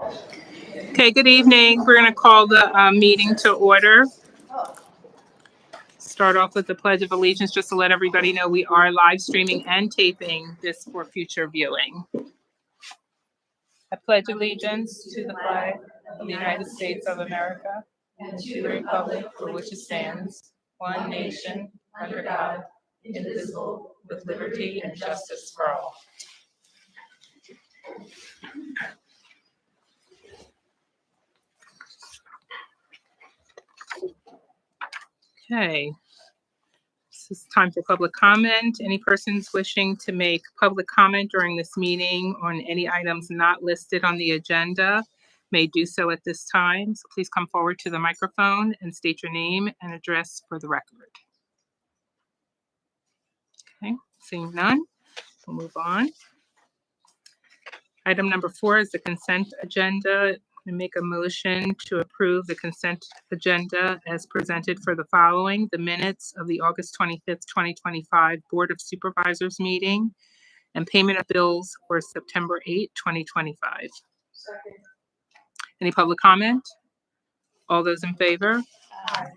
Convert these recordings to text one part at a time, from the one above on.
Okay, good evening. We're going to call the meeting to order. Start off with the Pledge of Allegiance, just to let everybody know we are live streaming and taping this for future viewing. I pledge allegiance to the flag of the United States of America and to the republic for which it stands, one nation, under God, indivisible, with liberty and justice for all. Okay, this is time for public comment. Any persons wishing to make public comment during this meeting on any items not listed on the agenda may do so at this time. So please come forward to the microphone and state your name and address for the record. Okay, seeing none, we'll move on. Item number 4 is the consent agenda. I make a motion to approve the consent agenda as presented for the following: the minutes of the August 25th, 2025 Board of Supervisors meeting and payment of bills for September 8, 2025. Second. Any public comment? All those in favor? Aye.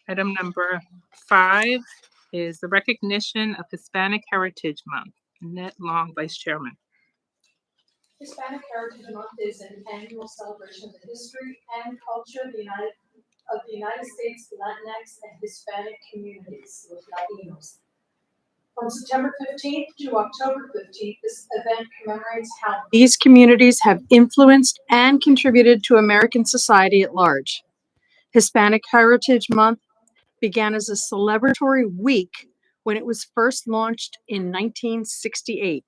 Item number 5 is the recognition of Hispanic Heritage Month. Annette Long, Vice Chairman. Hispanic Heritage Month is an annual celebration of the history and culture of the United States Latinx and Hispanic communities, with Latinos. From September 15th to October 15th, this event commemorates how these communities have influenced and contributed to American society at large. Hispanic Heritage Month began as a celebratory week when it was first launched in 1968.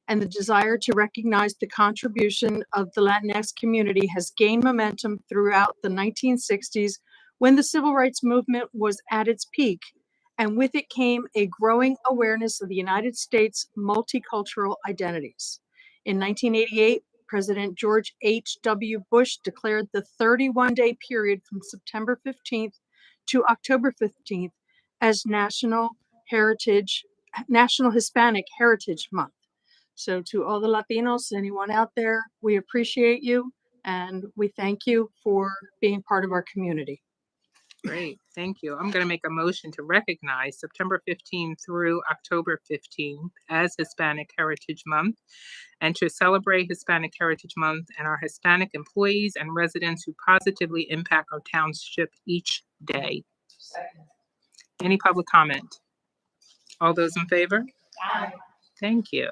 And the desire to recognize the contribution of the Latinx community has gained momentum throughout the 1960s, when the civil rights movement was at its peak, and with it came a growing awareness of the United States' multicultural identities. In 1988, President George H.W. Bush declared the 31-day period from September 15th to October 15th as National Hispanic Heritage Month. So to all the Latinos, anyone out there, we appreciate you and we thank you for being part of our community. Great, thank you. I'm going to make a motion to recognize September 15th through October 15th as Hispanic Heritage Month, and to celebrate Hispanic Heritage Month and our Hispanic employees and residents who positively impact our township each day. Second. Any public comment? All those in favor? Aye. Thank you.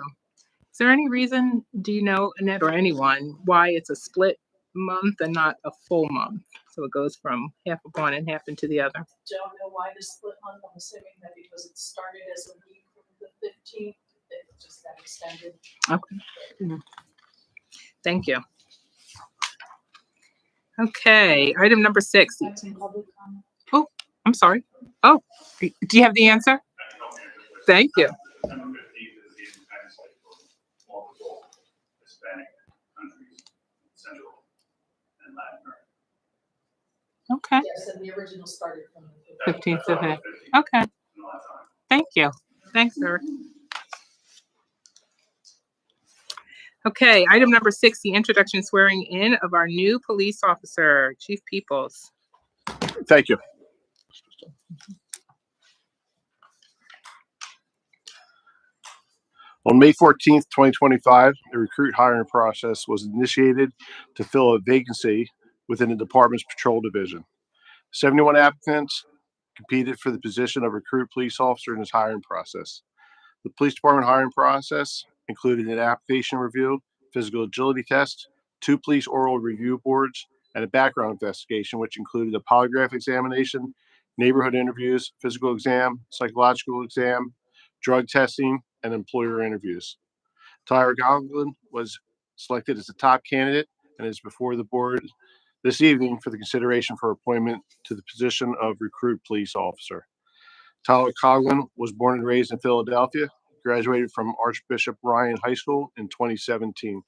Is there any reason, do you know, Annette, or anyone, why it's a split month and not a full month? So it goes from half of one and half into the other. Don't know why the split month. I'm assuming that because it started as a week from the 15th, it just got extended. Okay. Thank you. Okay, item number 6. That's in public comment. Oh, I'm sorry. Oh, do you have the answer? Thank you. September 15th is the Independence Day for multiple Hispanic countries, Central and Latin America. Okay, Yes, and the original started from the 15th. 15th of it. 15th. Okay, In a lot of time. thank you. Thanks, sir. Okay, item number 6, the introduction and swearing in of our new police officer, Chief Peoples. Thank you. On May 14th, 2025, the recruit hiring process was initiated to fill a vacancy within the department's patrol division. 71 applicants competed for the position of recruit police officer in this hiring process. The police department hiring process included an application review, physical agility test, 2 police oral review boards, and a background investigation, which included a polygraph examination, neighborhood interviews, physical exam, psychological exam, drug testing, and employer interviews. Tyler Coughlin was selected as the top candidate and is before the board this evening for the consideration for appointment to the position of recruit police officer. Tyler Coughlin was born and raised in Philadelphia, graduated from Archbishop Ryan High School in 2017.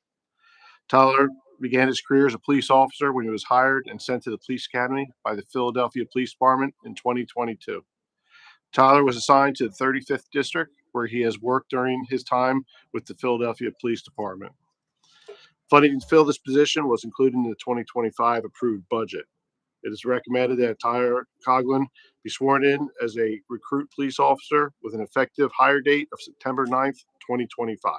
Tyler began his career as a police officer when he was hired and sent to the police academy by the Philadelphia Police Department in 2022. Tyler was assigned to the 35th District, where he has worked during his time with the Philadelphia Police Department. Funding to fill this position was included in the 2025 approved budget. It is recommended that Tyler Coughlin be sworn in as a recruit police officer with an effective hire date of September 9th, 2025.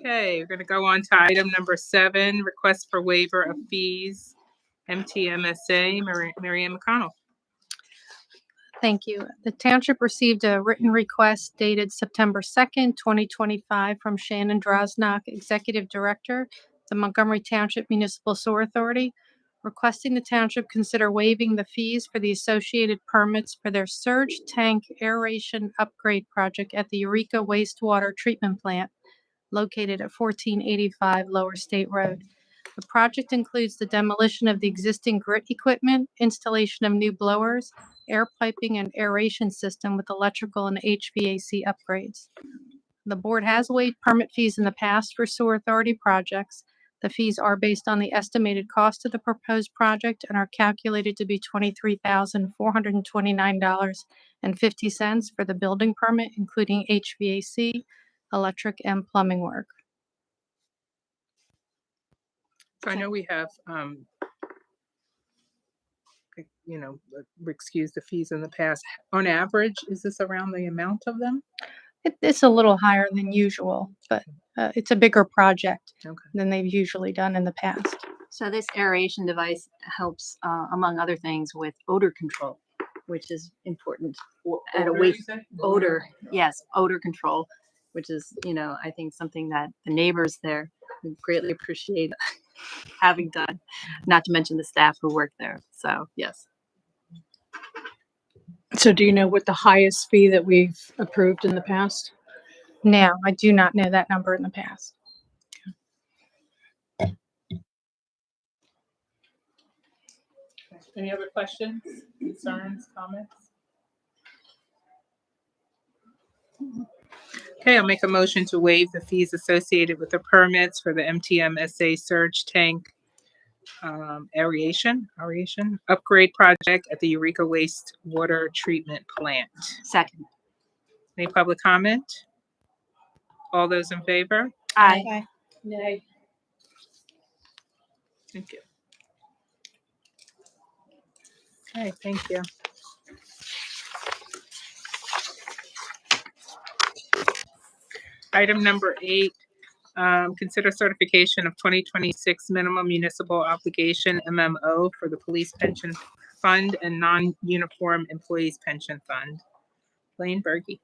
Okay, we're gonna go on to item number 7, request for waiver of fees, MTMSA, Mary Ann McConnell. Thank you. The township received a written request dated September 2nd, 2025 from Shannon Drosnock, Executive Director, the Montgomery Township Municipal Sewer Authority, requesting the township consider waiving the fees for the associated permits for their surge tank aeration upgrade project at the Eureka wastewater treatment plant located at 1485 Lower State Road. The project includes the demolition of the existing grit equipment, installation of new blowers, air piping, and aeration system with electrical and HVAC upgrades. The board has waived permit fees in the past for sewer authority projects. The fees are based on the estimated cost of the proposed project and are calculated to be $23,429.50 for the building permit, including HVAC, electric, and plumbing work. So I know we have, excuse the fees in the past. On average, is this around the amount of them? It's a little higher than usual, but it's a bigger project Okay. than they've usually done in the past. So this aeration device helps, among other things, with odor control, which is important at a waste odor. Yes, odor control, which is, I think something that the neighbors there would greatly appreciate having done, not to mention the staff who work there. So, yes. So do you know what the highest fee that we've approved in the past? Now, I do not know that number in the past. Any other questions, concerns, comments? Okay, I'll make a motion to waive the fees associated with the permits for the MTMSA surge tank aeration upgrade project at the Eureka wastewater treatment plant. Second. Any public comment? All those in favor? Aye. Nay. Thank you. Okay, thank you. Item number 8, consider certification of 2026 minimum municipal obligation MMO for the police pension fund and non-uniform employees pension fund. Blaine Berge.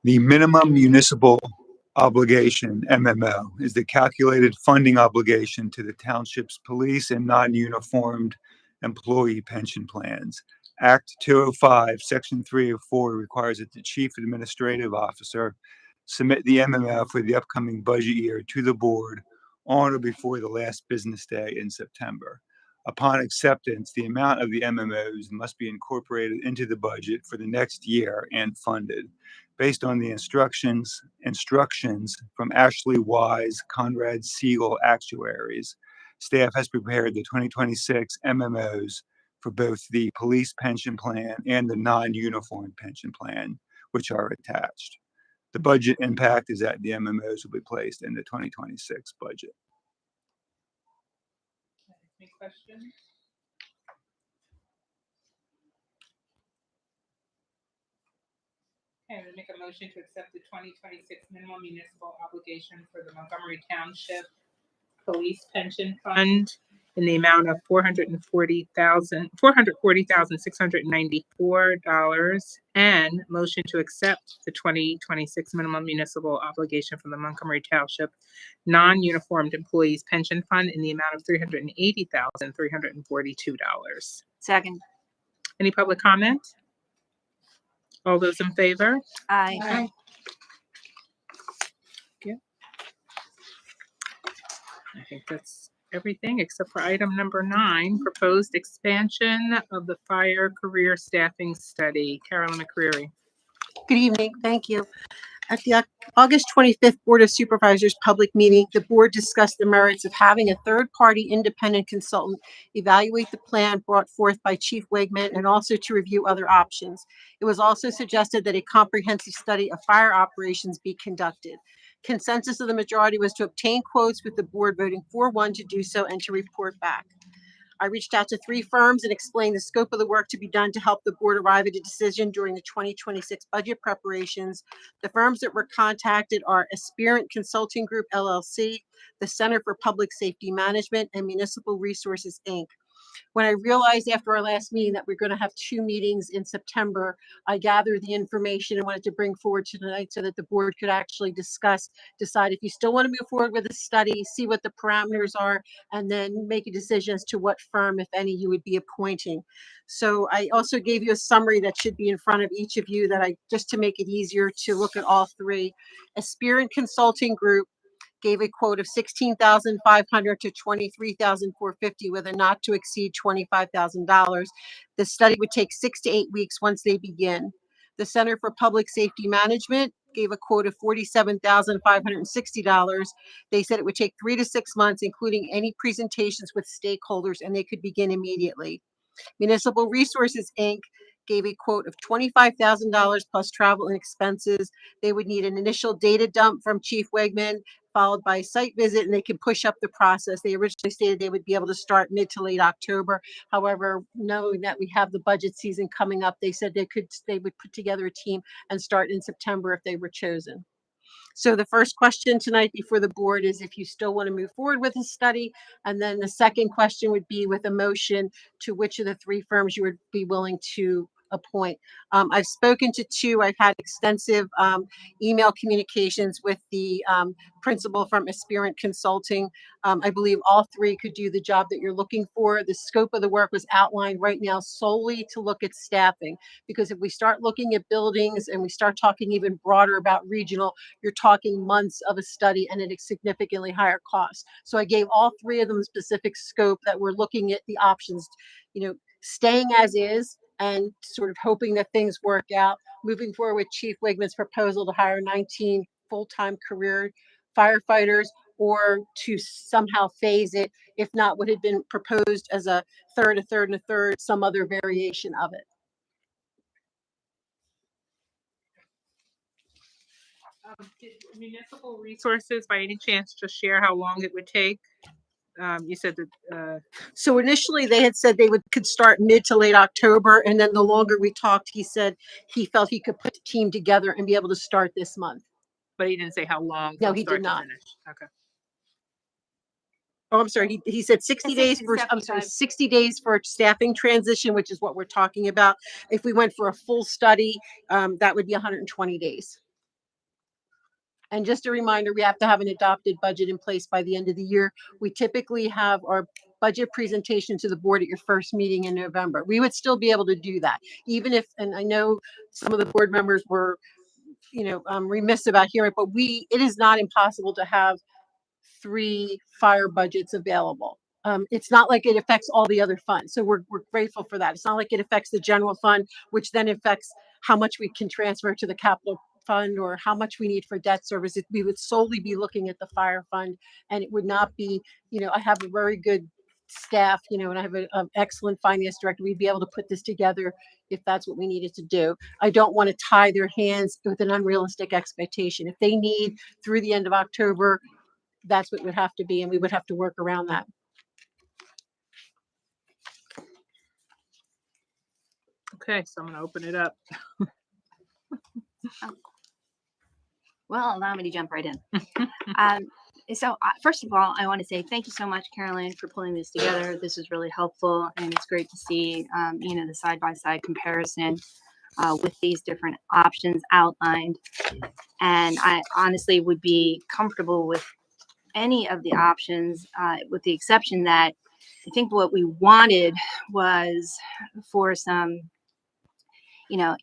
The minimum municipal obligation, MMO, is the calculated funding obligation to the township's police and non-uniformed employee pension plans. Act 205, Section 304 requires that the chief administrative officer submit the MMO for the upcoming budget year to the board on or before the last business day in September. Upon acceptance, the amount of the MMOs must be incorporated into the budget for the next year and funded based on the instructions from Ashley Wise, Conrad Siegel Actuaries. Staff has prepared the 2026 MMOs for both the police pension plan and the non-uniform pension plan, which are attached. The budget impact is that the MMOs will be placed in the 2026 budget. Any questions? Okay, I'm gonna make a motion to accept the 2026 minimum municipal obligation for the Montgomery Township Police Pension Fund in the amount of $440,694, and motion to accept the 2026 minimum municipal obligation from the Montgomery Township non-uniformed employees pension fund in the amount of $380,342. Second. Any public comment? All those in favor? Aye. Aye. I think that's everything except for item number 9, proposed expansion of the fire career staffing study. Carolyn McCreary. Good evening. Thank you. At the August 25th Board of Supervisors public meeting, the board discussed the merits of having a third-party independent consultant evaluate the plan brought forth by Chief Wegman and also to review other options. It was also suggested that a comprehensive study of fire operations be conducted. Consensus of the majority was to obtain quotes, with the board voting 4-1 to do so and to report back. I reached out to 3 firms and explained the scope of the work to be done to help the board arrive at a decision during the 2026 budget preparations. The firms that were contacted are Aspirant Consulting Group, LLC, the Center for Public Safety Management, and Municipal Resources, Inc. When I realized after our last meeting that we're going to have 2 meetings in September, I gathered the information and wanted to bring forward tonight so that the board could actually decide if you still want to move forward with the study, see what the parameters are, and then make a decision as to what firm, if any, you would be appointing. So I also gave you a summary that should be in front of each of you just to make it easier to look at all three. Aspirant Consulting Group gave a quote of 16,500 to 23,450 with a not to exceed $25,000. The study would take 6 to 8 weeks once they begin. The Center for Public Safety Management gave a quote of $47,560. They said it would take 3 to 6 months, including any presentations with stakeholders, and they could begin immediately. Municipal Resources, Inc. gave a quote of $25,000 plus travel and expenses. They would need an initial data dump from Chief Wegman, followed by a site visit, and they can push up the process. They originally stated they would be able to start mid to late October. However, knowing that we have the budget season coming up, they said they would put together a team and start in September if they were chosen. So the first question tonight before the board is if you still want to move forward with the study. And then the second question would be with a motion to which of the 3 firms you would be willing to appoint. I've spoken to 2. I've had extensive email communications with the principal from Aspirant Consulting. I believe all 3 could do the job that you're looking for. The scope of the work was outlined right now solely to look at staffing, because if we start looking at buildings and we start talking even broader about regional, you're talking months of a study and at a significantly higher cost. So I gave all 3 of them specific scope that we're looking at the options, staying as is and sort of hoping that things work out, moving forward with Chief Wigman's proposal to hire 19 full-time career firefighters, or to somehow phase it, if not what had been proposed as a third, and a third, some other variation of it. Did Municipal Resources, by any chance, just share how long it would take? You said that. So initially they had said could start mid to late October, and then the longer we talked, he said he felt he could put the team together and be able to start this month. But he didn't say how long. No, from he did start to not. finish. Okay. Oh, I'm sorry. He said 60 days for, I'm sorry, 60 days for staffing transition, which is what we're talking about. If we went for a full study, that would be 120 days. And just a reminder, we have to have an adopted budget in place by the end of the year. We typically have our budget presentation to the board at your first meeting in November. We would still be able to do that, even if, and I know some of the board members were, remiss about hearing, but it is not impossible to have 3 fire budgets available. It's not like it affects all the other funds. So we're grateful for that. It's not like it affects the general fund, which then affects how much we can transfer to the capital fund or how much we need for debt service. We would solely be looking at the fire fund, and it would not be, I have a very good staff, and I have an excellent finance director. We'd be able to put this together if that's what we needed to do. I don't want to tie their hands with an unrealistic expectation. If they need through the end of October, that's what it would have to be, and we would have to work around that. Okay, so I'm going to open it up. Well, allow me to jump right in. First of all, I want to say thank you so much, Caroline, for pulling this together. This is really helpful, and it's great to see, the side-by-side comparison with these different options outlined. And I honestly would be comfortable with any of the options, with the exception that I think what we wanted was for some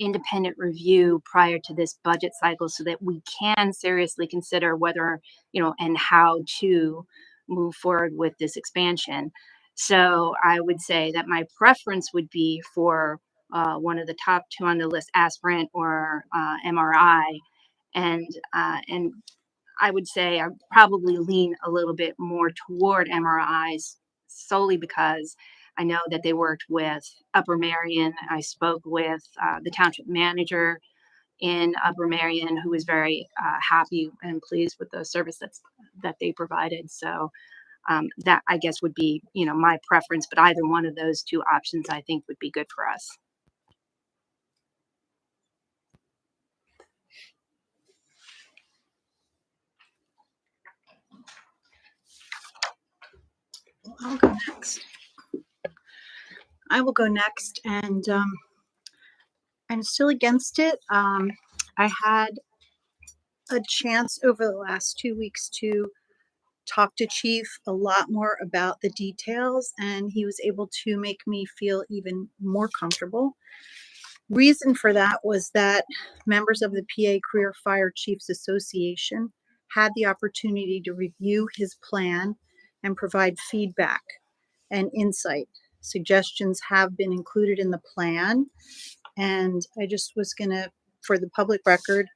independent review prior to this budget cycle so that we can seriously consider whether, and how to move forward with this expansion. So I would say that my preference would be for one of the top 2 on the list, aspirant or MRI. And I would say I probably lean a little bit more toward MRIs solely because I know that they worked with Upper Marion. I spoke with the township manager in Upper Marion, who was very happy and pleased with the service that they provided. So that, I guess, would be, my preference. But either one of those 2 options, I think, would be good for us. I'll go next. I will go next, and I'm still against it. I had a chance over the last 2 weeks to talk to Chief a lot more about the details, and he was able to make me feel even more comfortable. Reason for that was that members of the PA Career Fire Chiefs Association had the opportunity to review his plan and provide feedback and insight. Suggestions have been included in the plan, and I just was gonna, for the public record,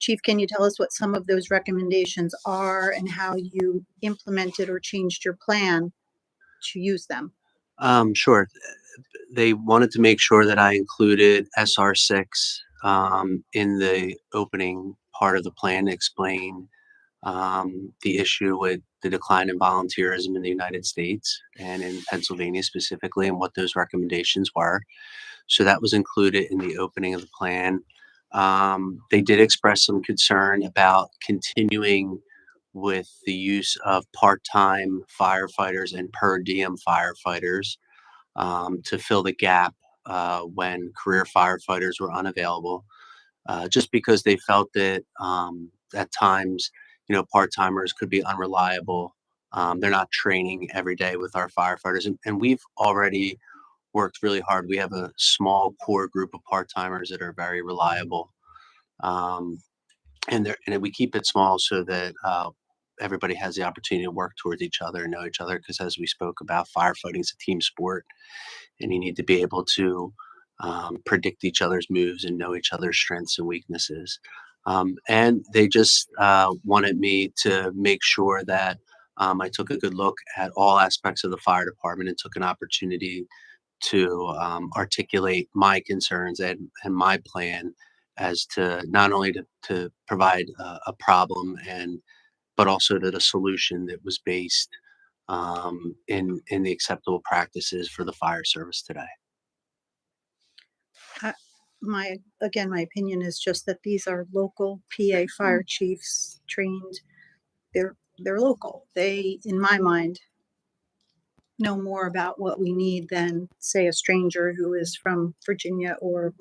Chief, can you tell us what some of those recommendations are and how you implemented or changed your plan to use them? Sure. They wanted to make sure that I included SR6 in the opening part of the plan to explain the issue with the decline in volunteerism in the United States and in Pennsylvania specifically, and what those recommendations were. So that was included in the opening of the plan. They did express some concern about continuing with the use of part-time firefighters and per diem firefighters to fill the gap when career firefighters were unavailable, just because they felt that at times, part-timers could be unreliable. They're not training every day with our firefighters, and we've already worked really hard. We have a small core group of part-timers that are very reliable, and we keep it small so that everybody has the opportunity to work towards each other and know each other. Because as we spoke about, firefighting is a team sport, and you need to be able to predict each other's moves and know each other's strengths and weaknesses. And they just wanted me to make sure that I took a good look at all aspects of the fire department and took an opportunity to articulate my concerns and my plan as to not only to provide a problem but also to the solution that was based in the acceptable practices for the fire service today. My opinion is just that these are local PA fire chiefs trained. They're local. They, in my mind, know more about what we need than, say, a stranger who is from Virginia or,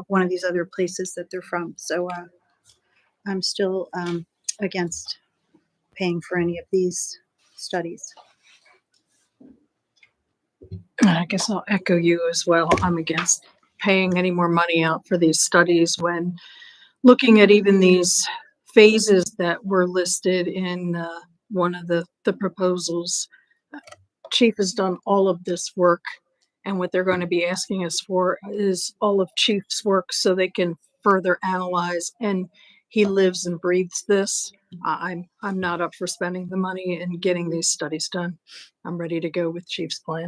one of these other places that they're from. So I'm still against paying for any of these studies. I guess I'll echo you as well. I'm against paying any more money out for these studies when looking at even these phases that were listed in one of the proposals. Chief has done all of this work, and what they're going to be asking us for is all of Chief's work so they can further analyze, and he lives and breathes this. I'm not up for spending the money and getting these studies done. I'm ready to go with Chief's plan.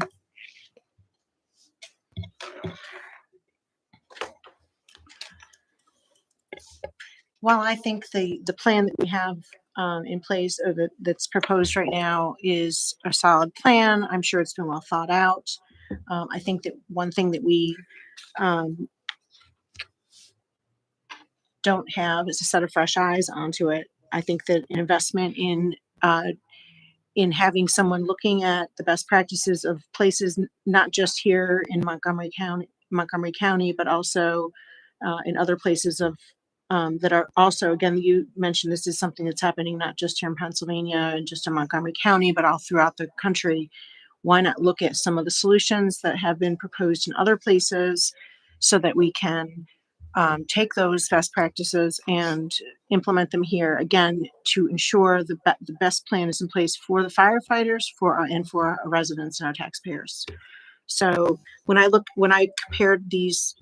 Well, I think the plan that we have in place, or that's proposed right now, is a solid plan. I'm sure it's been well thought out. I think that one thing that we don't have is a set of fresh eyes onto it. I think that an investment in having someone looking at the best practices of places, not just here in Montgomery County, but also in other places of that are also, again, you mentioned this is something that's happening not just here in Pennsylvania and just in Montgomery County, but all throughout the country. Why not look at some of the solutions that have been proposed in other places so that we can take those best practices and implement them here, again, to ensure the best plan is in place for the firefighters, and for our residents and our taxpayers. So when I compared these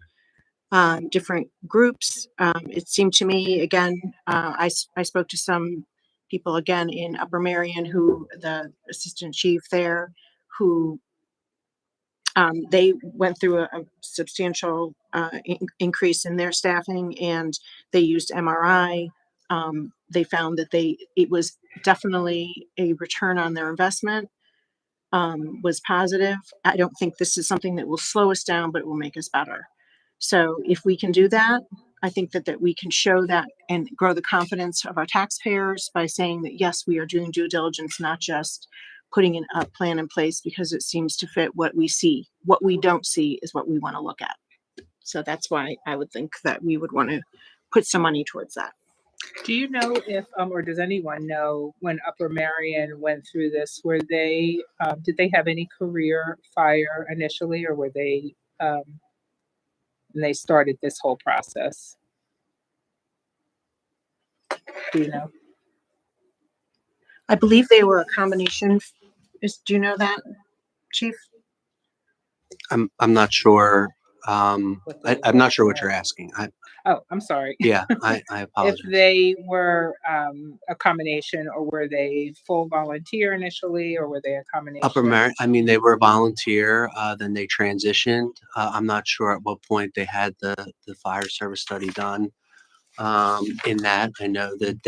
different groups, it seemed to me, again, I spoke to some people again in Upper Marion, who the assistant chief there, who they went through a substantial increase in their staffing, and they used MRI. They found that it was definitely a return on their investment, was positive. I don't think this is something that will slow us down, but it will make us better. So if we can do that, I think that we can show that and grow the confidence of our taxpayers by saying that, yes, we are doing due diligence, not just putting a plan in place because it seems to fit what we see. What we don't see is what we want to look at. So that's why I would think that we would want to put some money towards that. Do you know if, or does anyone know when Upper Marion went through this, were they, did they have any career fire initially, or were they, when they started this whole process? Do you know? I believe they were a combination. Do you know that, Chief? I'm not sure. I'm not sure what you're asking. Oh, I'm sorry. Yeah, I If apologize. they were a combination, or were they full volunteer initially, or were they a combination? Upper Marion, I mean, they were volunteer, then they transitioned. I'm not sure at what point they had the fire service study done. In that, I know that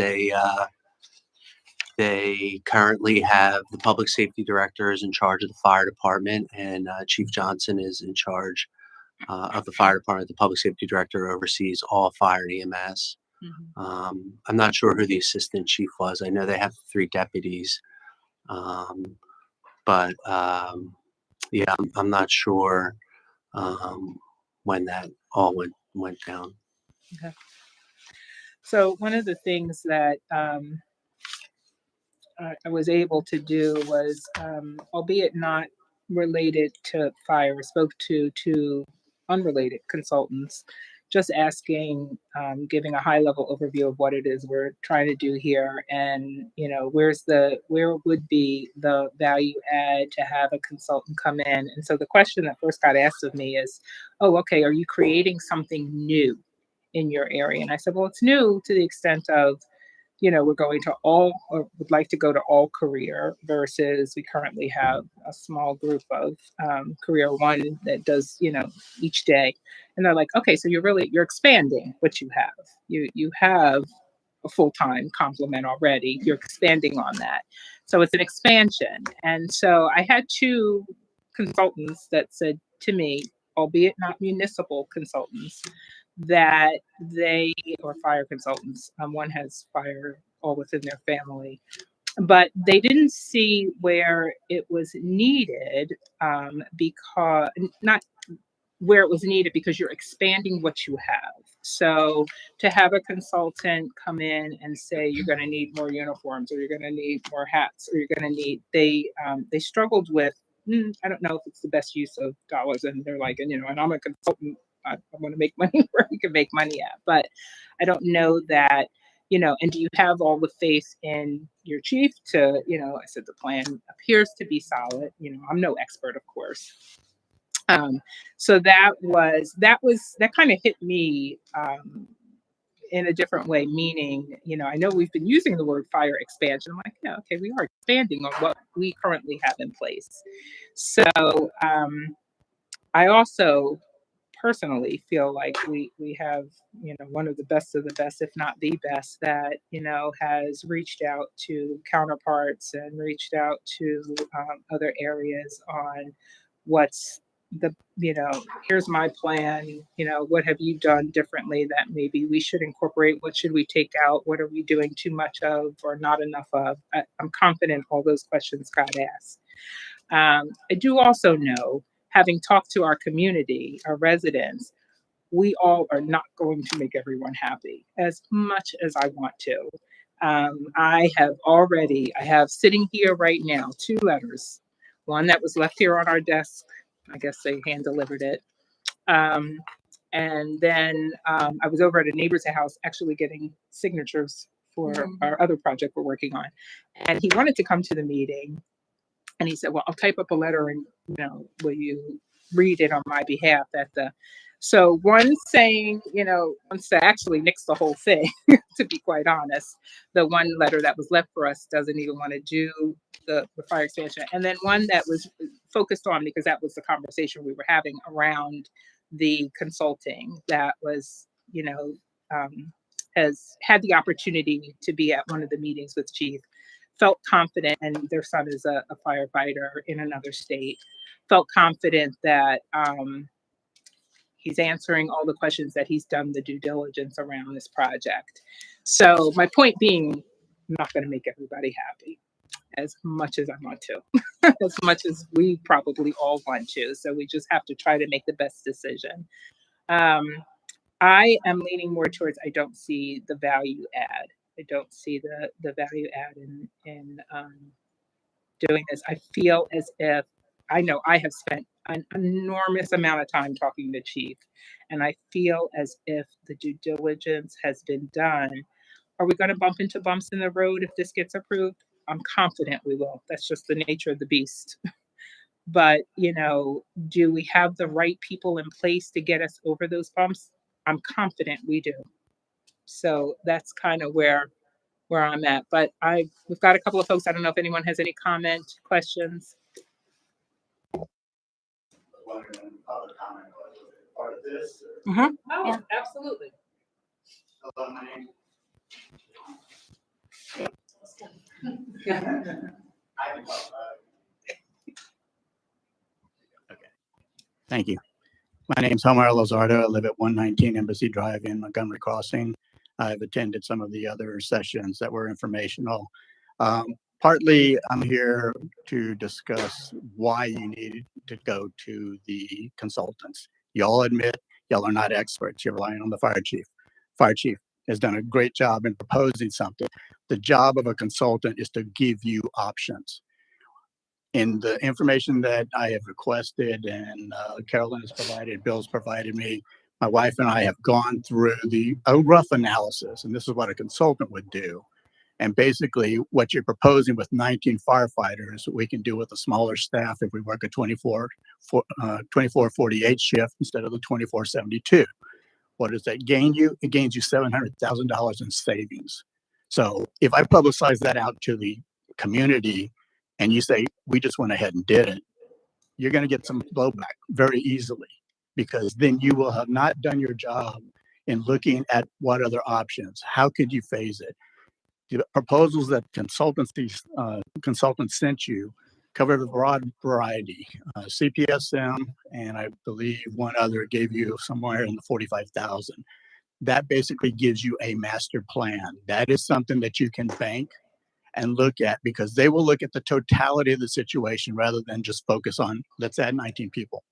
they currently have the public safety director is in charge of the fire department, and Chief Johnson is in charge of the fire department. The public safety director oversees all fire and EMS. I'm not sure who the assistant chief was. I know they have 3 deputies. But yeah, I'm not sure when that all went down. Okay. So one of the things that I was able to do was, albeit not related to fire, spoke to 2 unrelated consultants, just asking, giving a high level overview of what it is we're trying to do here, and where would be the value add to have a consultant come in. And so the question that first got asked of me is, oh, okay, are you creating something new in your area? And I said, well, it's new to the extent of, we're going to all, or would like to go to all career, versus we currently have a small group of career 1 that does, each day. And they're like, okay, so you're expanding what you have. You have a full-time complement already. You're expanding on that. So it's an expansion. And so I had 2 consultants that said to me, albeit not municipal consultants, that they, or fire consultants, one has fire all within their family, but they didn't see where it was needed, because not where it was needed, because you're expanding what you have. So to have a consultant come in and say you're going to need more uniforms, or you're going to need more hats, or you're going to need, they struggled with, I don't know if it's the best use of dollars. And they're like, and I'm a consultant, I want to make money where we can make money at, but I don't know that, and do you have all the faith in your chief to, I said, the plan appears to be solid. I'm no expert, of course. So that kind of hit me, in a different way, meaning, I know we've been using the word fire expansion. I'm like, yeah, okay, we are expanding on what we currently have in place. So, I also personally feel like we have, one of the best, if not the best, that, has reached out to counterparts and reached out to other areas on what's here's my plan, what have you done differently that maybe we should incorporate? What should we take out? What are we doing too much of or not enough of? I'm confident all those questions got asked. I do also know, having talked to our community, our residents, we all are not going to make everyone happy as much as I want to. I have sitting here right now 2 letters, one that was left here on our desk. I guess they hand delivered it. And then I was over at a neighbor's house actually getting signatures for our other project we're working on. And he wanted to come to the meeting. And he said, well, I'll type up a letter and, will you read it on my behalf at the, so one saying, wants to actually nix the whole thing, to be quite honest. The one letter that was left for us doesn't even want to do the fire expansion. And then one that was focused on, because that was the conversation we were having around the consulting, that was, has had the opportunity to be at one of the meetings with Chief, felt confident, and their son is a firefighter in another state, felt confident that he's answering all the questions, that he's done the due diligence around this project. So my point being, I'm not going to make everybody happy. as much as I want to, as much as we probably all want to. So we just have to try to make the best decision. I am leaning more towards I don't see the value add. I don't see the value add in doing this. I feel as if I know I have spent an enormous amount of time talking to Chief, and I feel as if the due diligence has been done. Are we going to bump into bumps in the road if this gets approved? I'm confident we will. That's just the nature of the beast. But, do we have the right people in place to get us over those bumps? I'm confident we do. So that's kind of where I'm at. But we've got a couple of folks. I don't know if anyone has any comment, questions. Wondering other comment was it part of this? Oh, Yeah. absolutely. Hello, my name. I can talk about it. Thank you. My name's Homer Lozardo. I live at 119 Embassy Drive in Montgomery Crossing. I've attended some of the other sessions that were informational. Partly, I'm here to discuss why you need to go to the consultants. Y'all admit y'all are not experts. You're relying on the fire chief. Fire chief has done a great job in proposing something. The job of a consultant is to give you options. In the information that I have requested and Carolyn has provided, Bill's provided me, my wife and I have gone through a rough analysis, and this is what a consultant would do. And basically what you're proposing with 19 firefighters, we can do with a smaller staff if we work a 24-48 shift instead of the 24-72. What does that gain you? It gains you $700,000 in savings. So if I publicize that out to the community and you say, we just went ahead and did it, you're going to get some blowback very easily, because then you will have not done your job in looking at what other options, how could you phase it? The proposals that consultants sent you covered a broad variety. CPSM, and I believe one other gave you somewhere in the 45,000. That basically gives you a master plan. That is something that you can bank and look at, because they will look at the totality of the situation rather than just focus on, let's add 19 people.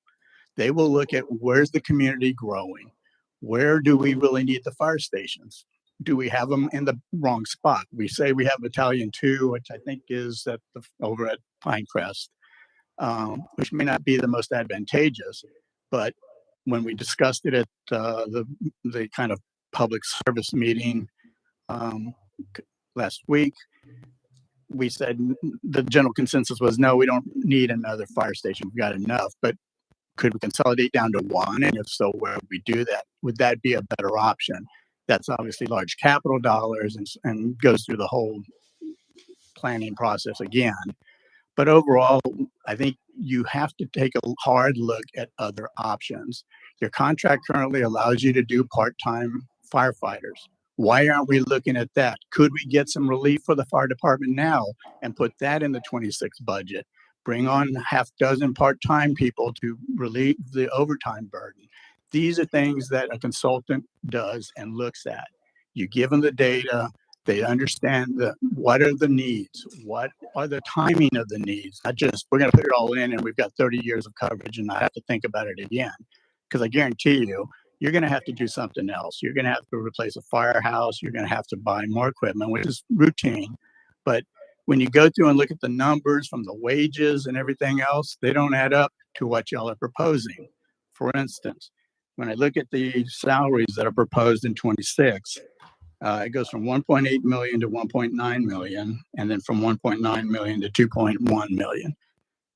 They will look at where's the community growing? Where do we really need the fire stations? Do we have them in the wrong spot? We say we have Battalion 2, which I think is over at Pinecrest, which may not be the most advantageous, but when we discussed it at the kind of public service meeting last week, we said the general consensus was, no, we don't need another fire station. We've got enough, but could we consolidate down to one? And if so, where would we do that? Would that be a better option? That's obviously large capital dollars and goes through the whole planning process again. But overall, I think you have to take a hard look at other options. Your contract currently allows you to do part-time firefighters. Why aren't we looking at that? Could we get some relief for the fire department now and put that in the 26 budget? Bring on half dozen part-time people to relieve the overtime burden. These are things that a consultant does and looks at. You give them the data, they understand what are the needs, what are the timing of the needs, not just we're going to put it all in and we've got 30 years of coverage and not have to think about it again. Because I guarantee you, you're going to have to do something else. You're going to have to replace a firehouse. You're going to have to buy more equipment, which is routine. But when you go through and look at the numbers from the wages and everything else, they don't add up to what y'all are proposing. For instance, when I look at the salaries that are proposed in 26, it goes from 1.8 million to 1.9 million, and then from 1.9 million to 2.1 million.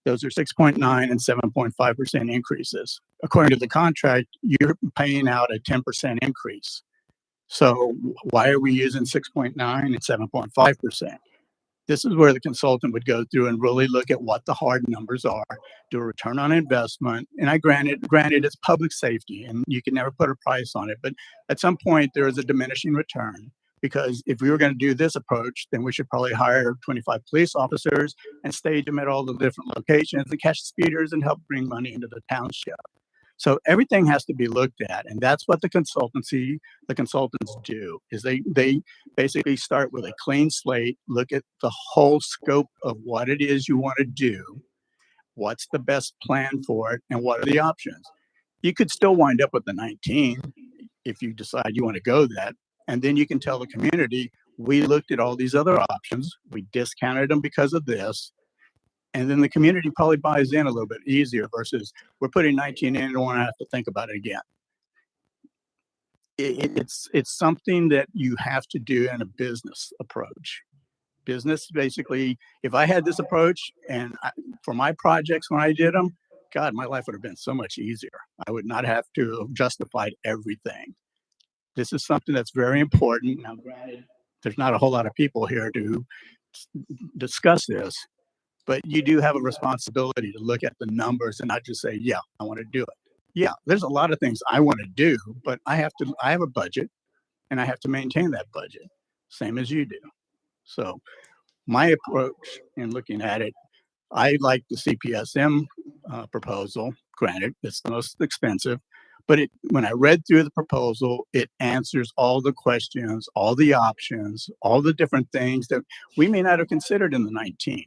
Those are 6.9 and 7.5% increases. According to the contract, you're paying out a 10% increase. So why are we using 6.9 and 7.5%? This is where the consultant would go through and really look at what the hard numbers are, do a return on investment. And I granted it's public safety and you can never put a price on it. But at some point there is a diminishing return, because if we were going to do this approach, then we should probably hire 25 police officers and stage them at all the different locations and catch speeders and help bring money into the township. So everything has to be looked at, and that's what the consultants do, is they basically start with a clean slate, look at the whole scope of what it is you want to do, what's the best plan for it, and what are the options. You could still wind up with the 19 if you decide you want to go that, and then you can tell the community, we looked at all these other options, we discounted them because of this, and then the community probably buys in a little bit easier versus we're putting 19 in and don't want to have to think about it again. It's something that you have to do in a business approach. Business, basically, if I had this approach for my projects when I did them, God, my life would have been so much easier. I would not have to have justified everything. This is something that's very important. Now, granted, there's not a whole lot of people here to discuss this, but you do have a responsibility to look at the numbers and not just say, yeah, I want to do it. Yeah, there's a lot of things I want to do, but I have a budget and I have to maintain that budget, same as you do. So my approach in looking at it, I like the CPSM proposal. Granted, it's the most expensive, but when I read through the proposal, it answers all the questions, all the options, all the different things that we may not have considered in the 19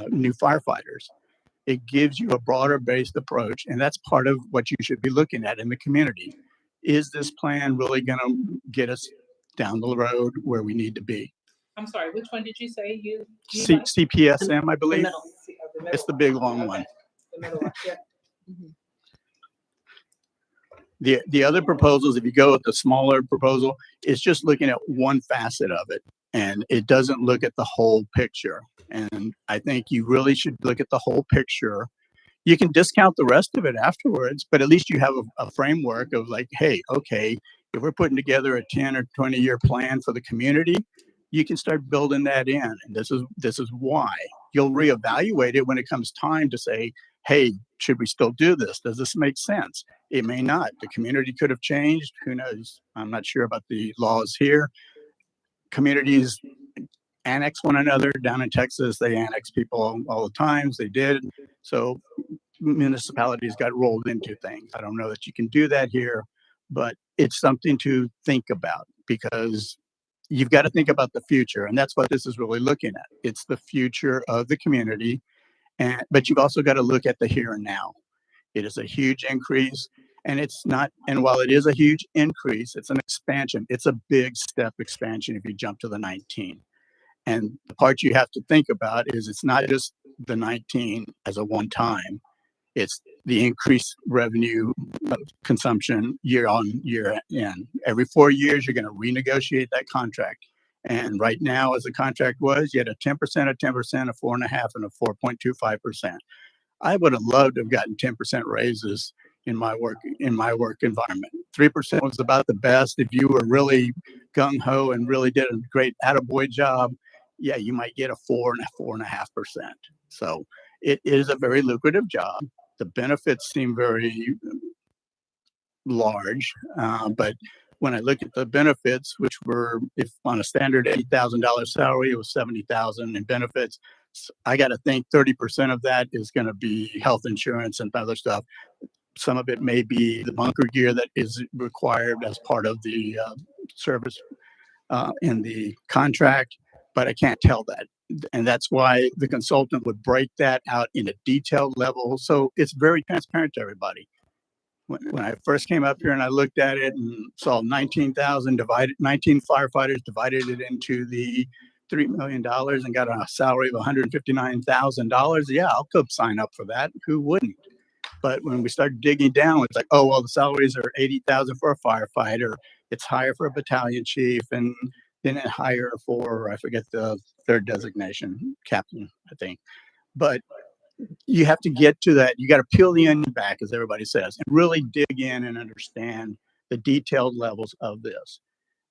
new firefighters. It gives you a broader based approach, and that's part of what you should be looking at in the community. Is this plan really going to get us down the road where we need to be? I'm sorry, which one did you say you? CPSM, I believe. The middle It's the big long one. The middle one, yeah. The other proposals, if you go with the smaller proposal, it's just looking at one facet of it, and it doesn't look at the whole picture. And I think you really should look at the whole picture. You can discount the rest of it afterwards, but at least you have a framework of like, hey, okay, if we're putting together a 10 or 20-year plan for the community, you can start building that in. And this is why. You'll reevaluate it when it comes time to say, hey, should we still do this? Does this make sense? It may not. The community could have changed. Who knows? I'm not sure about the laws here. Communities annex one another. Down in Texas, they annex people all the times. They did. So municipalities got rolled into things. I don't know that you can do that here, but it's something to think about because you've got to think about the future. And that's what this is really looking at. It's the future of the community. But you've also got to look at the here and now. It is a huge increase, and it's not, and while it is a huge increase, it's an expansion. It's a big step expansion if you jump to the 19. And the part you have to think about is it's not just the 19 as a one time, it's the increased revenue consumption year on year in. Every 4 years, you're going to renegotiate that contract. And right now, as the contract was, you had a 10%, a 10%, a 4.5%, and a 4.25%. I would have loved to have gotten 10% raises in my work environment. 3% was about the best. If you were really gung ho and really did a great attaboy job, yeah, you might get a 4 and a 4.5%. So it is a very lucrative job. The benefits seem very large, but when I look at the benefits, which were, if on a standard $80,000 salary, it was $70,000 in benefits. I got to think 30% of that is going to be health insurance and other stuff. Some of it may be the bunker gear that is required as part of the service in the contract, but I can't tell that. And that's why the consultant would break that out in a detailed level. So it's very transparent to everybody. When I first came up here and I looked at it and saw 19,000 divided, 19 firefighters divided it into the $3 million and got a salary of $159,000. Yeah, I'll go sign up for that. Who wouldn't? But when we start digging down, it's like, oh, well, the salaries are $80,000 for a firefighter. It's higher for a battalion chief, and then it higher for, I forget the third designation, captain, I think. But you have to get to that. You got to peel the onion back, as everybody says, and really dig in and understand the detailed levels of this.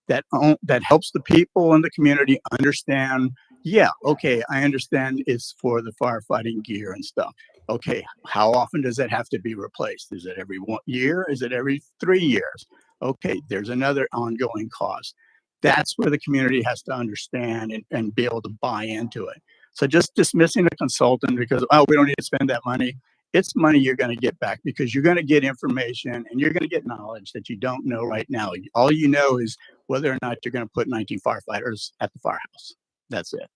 That helps the people in the community understand, yeah, okay, I understand it's for the firefighting gear and stuff. Okay, how often does that have to be replaced? Is it every 1 year? Is it every 3 years? Okay, there's another ongoing cost. That's where the community has to understand and be able to buy into it. So just dismissing a consultant because, oh, we don't need to spend that money, it's money you're going to get back because you're going to get information and you're going to get knowledge that you don't know right now. All you know is whether or not you're going to put 19 firefighters at the firehouse. That's it.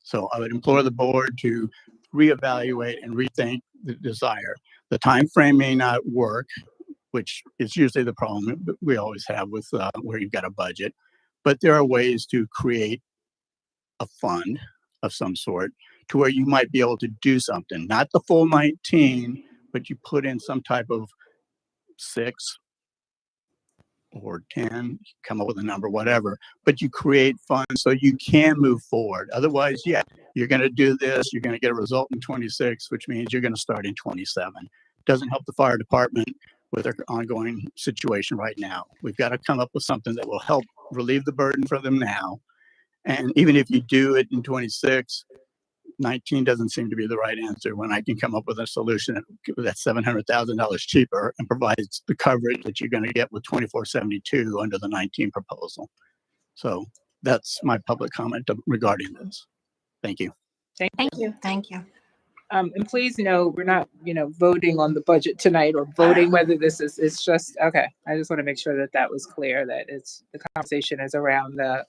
So I would implore the board to reevaluate and rethink the desire. The time frame may not work, which is usually the problem that we always have with where you've got a budget, but there are ways to create a fund of some sort to where you might be able to do something, not the full 19, but you put in some type of 6 or 10, come up with a number, whatever, but you create funds so you can move forward. Otherwise, yeah, you're going to do this, you're going to get a result in 26, which means you're going to start in 27. Doesn't help the fire department with their ongoing situation right now. We've got to come up with something that will help relieve the burden for them now. And even if you do it in 26, 19 doesn't seem to be the right answer when I can come up with a solution that's $700,000 cheaper and provides the coverage that you're going to get with 2472 under the 19 proposal. So that's my public comment regarding this. Thank you. Thank you. Thank you. And please know, we're not, voting on the budget tonight or voting whether this is, it's just, okay. I just want to make sure that that was clear, that the conversation is around the,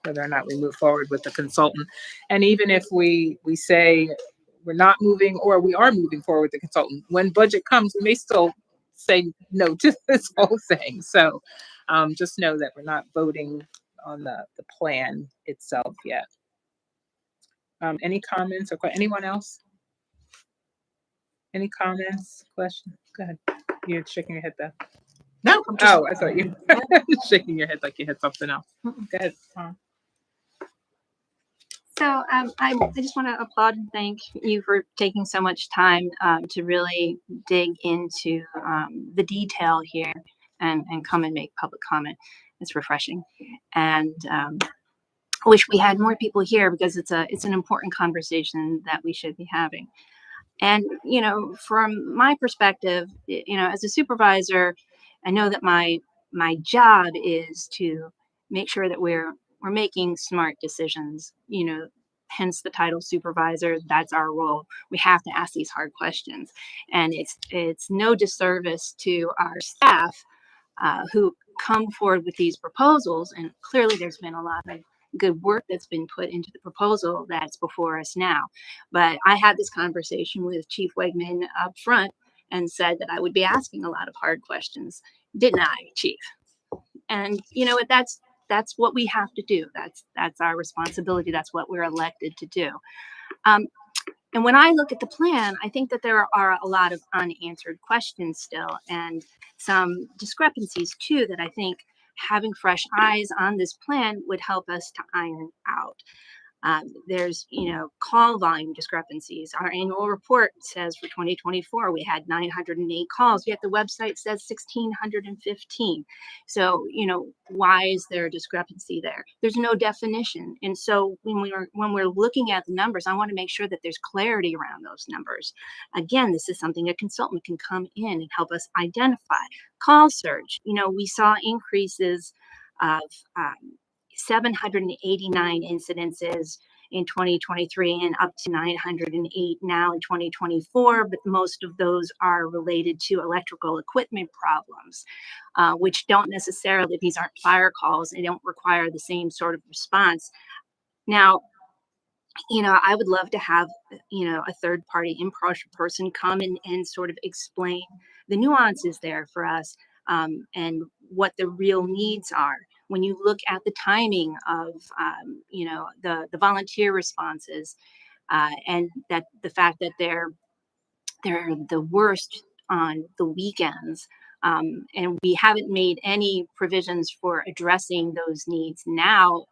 whether or not we move forward with the consultant. And even if we say we're not moving or we are moving forward with the consultant, when budget comes, we may still say no to this whole thing. So just know that we're not voting on the plan itself yet. Any comments or anyone else? Any comments, questions? Go ahead. You're shaking your head though. No, I'm just. Oh, I thought you shaking your head like you had something else. Go ahead. So I just want to applaud and thank you for taking so much time to really dig into the detail here and come and make public comment. It's refreshing. And I wish we had more people here because it's an important conversation that we should be having. And, from my perspective, as a supervisor, I know that my job is to make sure that we're making smart decisions, hence the title supervisor. That's our role. We have to ask these hard questions. And it's no disservice to our staff who come forward with these proposals. And clearly there's been a lot of good work that's been put into the proposal that's before us now. But I had this conversation with Chief Wegman up front and said that I would be asking a lot of hard questions. Didn't I, Chief? And that's what we have to do. That's our responsibility. That's what we're elected to do. And when I look at the plan, I think that there are a lot of unanswered questions still and some discrepancies too that I think having fresh eyes on this plan would help us to iron out. There's, call volume discrepancies. Our annual report says for 2024, we had 908 calls, yet the website says 1,615. So, why is there a discrepancy there? There's no definition. And so when we're looking at the numbers, I want to make sure that there's clarity around those numbers. Again, this is something a consultant can come in and help us identify. Call surge, we saw increases of 789 incidences in 2023 and up to 908 now in 2024, but most of those are related to electrical equipment problems, which don't necessarily, these aren't fire calls, they don't require the same sort of response. Now, I would love to have, a third party impartial person come and sort of explain the nuances there for us and what the real needs are. When you look at the timing of, the volunteer responses and that the fact that they're the worst on the weekends, and we haven't made any provisions for addressing those needs now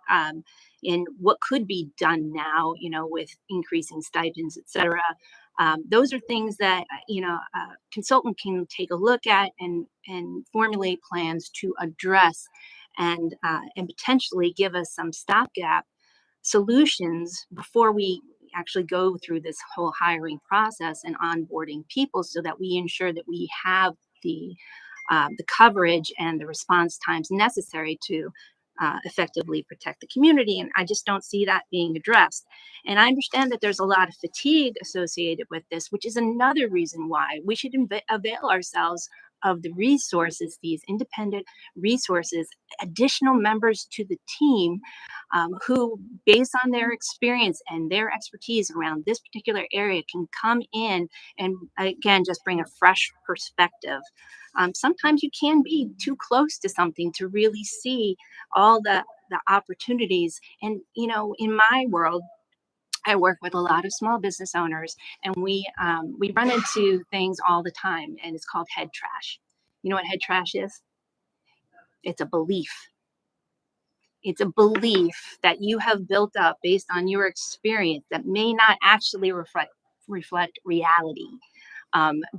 in what could be done now, with increasing stipends, et cetera. Those are things that, a consultant can take a look at and formulate plans to address and potentially give us some stopgap solutions before we actually go through this whole hiring process and onboarding people so that we ensure that we have the coverage and the response times necessary to effectively protect the community. And I just don't see that being addressed. And I understand that there's a lot of fatigue associated with this, which is another reason why we should avail ourselves of the resources, these independent resources, additional members to the team who, based on their experience and their expertise around this particular area, can come in and, again, just bring a fresh perspective. Sometimes you can be too close to something to really see all the opportunities. And, you know, in my world, I work with a lot of small business owners, and we run into things all the time, and it's called head trash. You know what head trash is? It's a belief. It's a belief that you have built up based on your experience that may not actually reflect reality,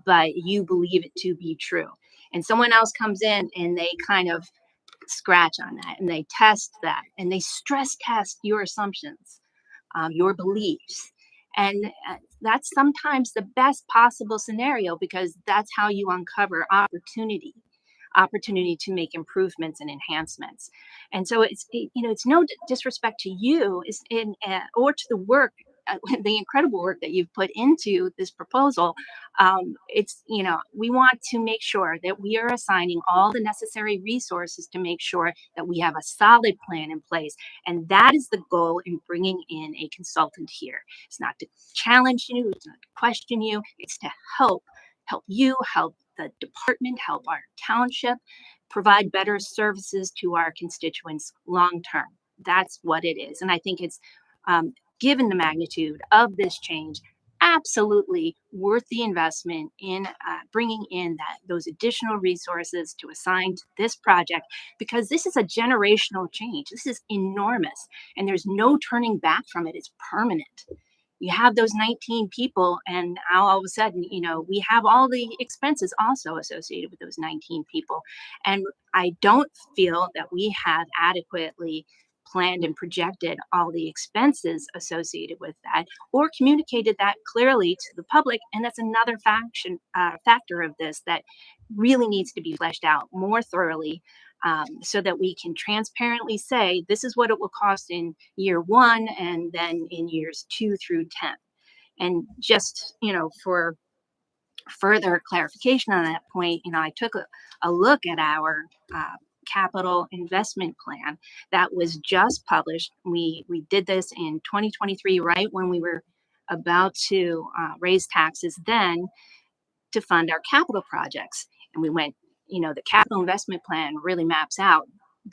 but you believe it to be true. And someone else comes in and they kind of scratch on that, and they test that, and they stress test your assumptions, your beliefs. And that's sometimes the best possible scenario, because that's how you uncover opportunity to make improvements and enhancements. And so it's no disrespect to you or to the work, the incredible work that you've put into this proposal. We want to make sure that we are assigning all the necessary resources to make sure that we have a solid plan in place. And that is the goal in bringing in a consultant here. It's not to challenge you, it's not to question you, it's to help you, help the department, help our township, provide better services to our constituents long term. That's what it is. And I think it's, given the magnitude of this change, absolutely worth the investment in bringing in those additional resources to assign to this project, because this is a generational change. This is enormous, and there's no turning back from it. It's permanent. You have those 19 people, and now all of a sudden, we have all the expenses also associated with those 19 people. And I don't feel that we have adequately planned and projected all the expenses associated with that, or communicated that clearly to the public. And that's another factor of this that really needs to be fleshed out more thoroughly, so that we can transparently say, this is what it will cost in year 1, and then in years 2 through 10. And just, for further clarification on that point, I took a look at our capital investment plan that was just published. We did this in 2023, right when we were about to raise taxes then to fund our capital projects. And we went, the capital investment plan really maps out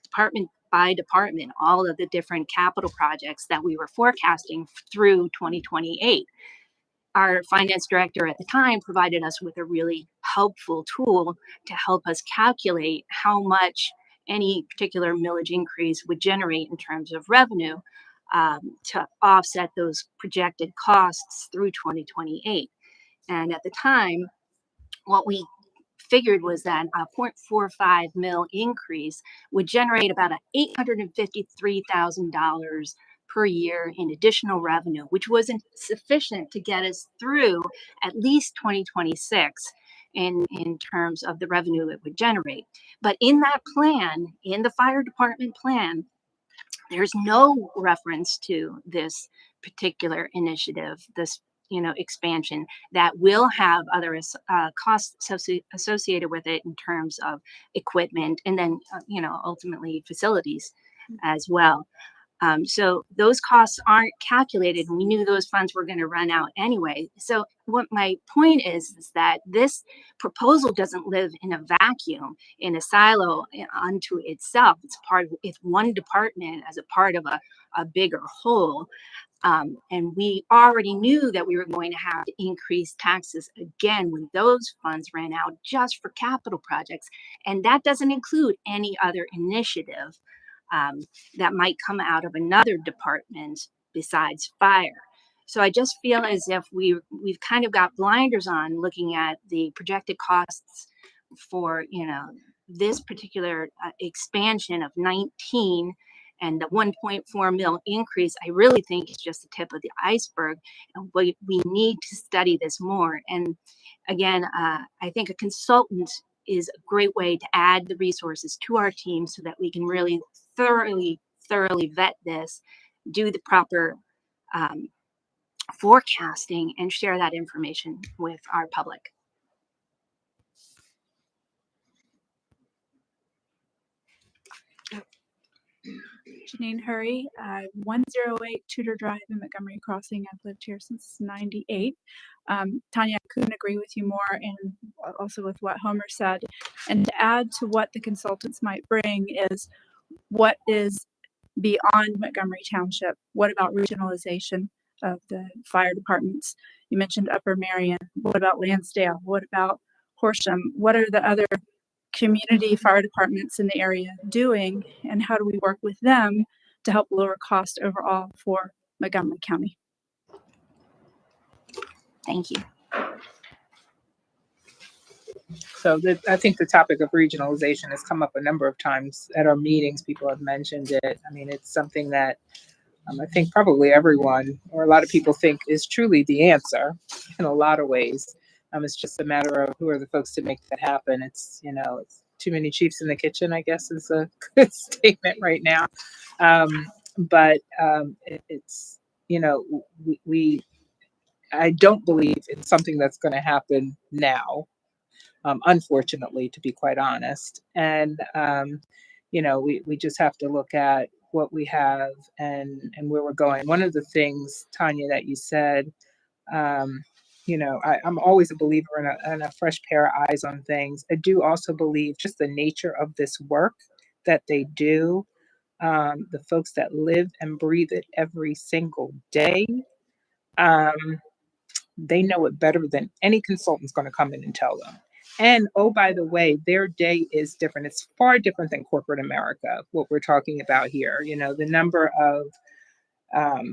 department by department all of the different capital projects that we were forecasting through 2028. Our finance director at the time provided us with a really helpful tool to help us calculate how much any particular millage increase would generate in terms of revenue, to offset those projected costs through 2028. And at the time, what we figured was that a 0.45 mil increase would generate about $853,000 per year in additional revenue, which wasn't sufficient to get us through at least 2026 in terms of the revenue it would generate. But in that plan, in the fire department plan, there's no reference to this particular initiative, this expansion that will have other costs associated with it in terms of equipment, and then ultimately facilities as well. So those costs aren't calculated, and we knew those funds were going to run out anyway. So what my point is that this proposal doesn't live in a vacuum, in a silo unto itself. It's one department as a part of a bigger whole. And we already knew that we were going to have to increase taxes again when those funds ran out just for capital projects. And that doesn't include any other initiative that might come out of another department besides fire. So I just feel as if we've kind of got blinders on looking at the projected costs for this particular expansion of 19, and the 1.4 mil increase. I really think is just the tip of the iceberg, and we need to study this more. And again, I think a consultant is a great way to add the resources to our team so that we can really thoroughly vet this, do the proper forecasting, and share that information with our public. Janine Hurry, 108 Tudor Drive in Montgomery Crossing. I've lived here since '98. Tanya, I couldn't agree with you more, and also with what Homer said. And to add to what the consultants might bring is what is beyond Montgomery Township. What about regionalization of the fire departments? You mentioned Upper Marion. What about Lansdale? What about Horsham? What are the other community fire departments in the area doing, and how do we work with them to help lower cost overall for Montgomery County? Thank you. So I think the topic of regionalization has come up a number of times at our meetings. People have mentioned it. I mean, it's something that I think probably everyone or a lot of people think is truly the answer in a lot of ways. It's just a matter of who are the folks to make that happen. It's, it's too many chiefs in the kitchen, I guess, is a good statement right now. It's, I don't believe it's something that's going to happen now, unfortunately, to be quite honest. And, we just have to look at what we have and where we're going. One of the things, Tanya, that you said, I'm always a believer in a fresh pair of eyes on things. I do also believe just the nature of this work that they do, the folks that live and breathe it every single day, they know it better than any consultant's going to come in and tell them. And oh, by the way, their day is different. It's far different than corporate America, what we're talking about here. The number of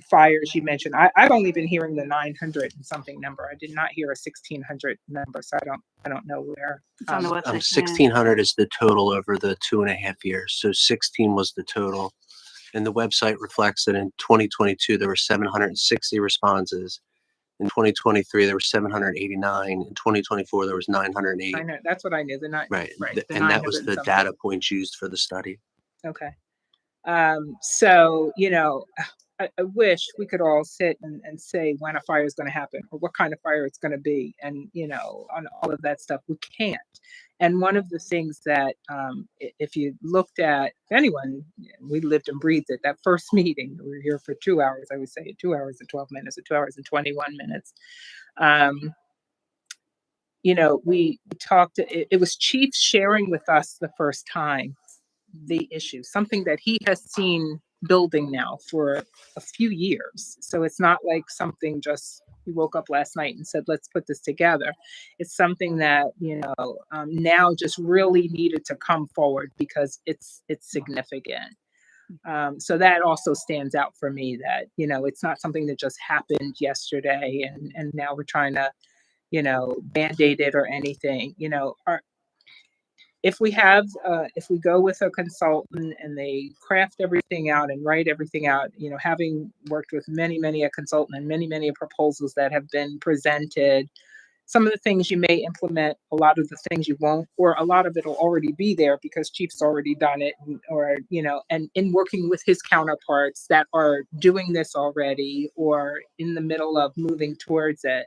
fires you mentioned. I've only been hearing the 900 and something number. I did not hear a 1600 number, so I don't know where. It's on the website. 1600 is the total over the 2.5 years. So 16 was the total, and the website reflects that in 2022 there were 760 responses. In 2023 there were 789. In 2024 there was 908. I know, that's what I knew. Right. The And that was 900 the something. data points used for the study. Okay. So, I wish we could all sit and say when a fire is going to happen or what kind of fire it's going to be. And, on all of that stuff, we can't. And one of the things that, if you looked at anyone, we lived and breathed it, that first meeting, we were here for 2 hours, I would say 2 hours and 12 minutes or 2 hours and 21 minutes. We talked, it was Chief sharing with us the first time the issue, something that he has seen building now for a few years. So it's not like something just he woke up last night and said, let's put this together. It's something that, now just really needed to come forward because it's significant. So that also stands out for me that, it's not something that just happened yesterday and now we're trying to, band-aid it or anything. If we go with a consultant and they craft everything out and write everything out, having worked with many a consultant and many proposals that have been presented, some of the things you may implement, a lot of the things you won't, or a lot of it will already be there because Chief's already done it, and in working with his counterparts that are doing this already or in the middle of moving towards it.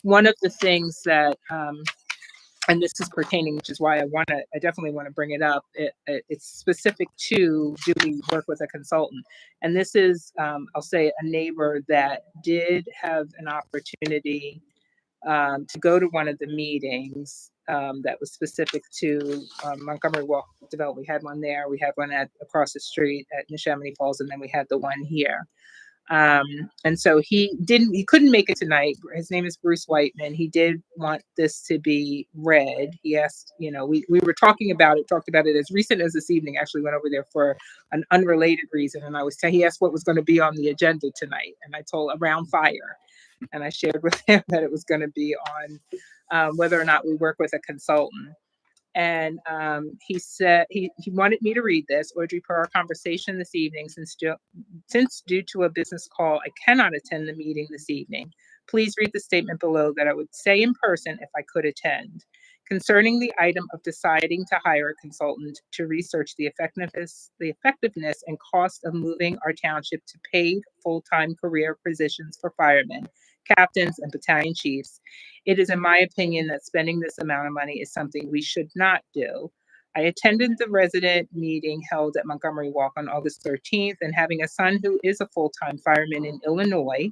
One of the things that, and this is pertaining, which is why I definitely want to bring it up. It's specific to, do we work with a consultant? And this is, I'll say, a neighbor that did have an opportunity to go to one of the meetings that was specific to Montgomery Walk Development. We had one there. We had one across the street at Neshaminy Falls, and then we had the one here. And so he couldn't make it tonight. His name is Bruce Whiteman. He did want this to be read. He asked, we were talked about it as recent as this evening. Actually went over there for an unrelated reason. And he asked what was going to be on the agenda tonight. And I told around fire. And I shared with him that it was going to be on whether or not we work with a consultant. And he said he wanted me to read this. Audrey, per our conversation this evening, since due to a business call, I cannot attend the meeting this evening. Please read the statement below that I would say in person if I could attend. Concerning the item of deciding to hire a consultant to research the effectiveness and cost of moving our township to paid full-time career positions for firemen, captains, and battalion chiefs, it is in my opinion that spending this amount of money is something we should not do. I attended the resident meeting held at Montgomery Walk on August 13th, and having a son who is a full-time fireman in Illinois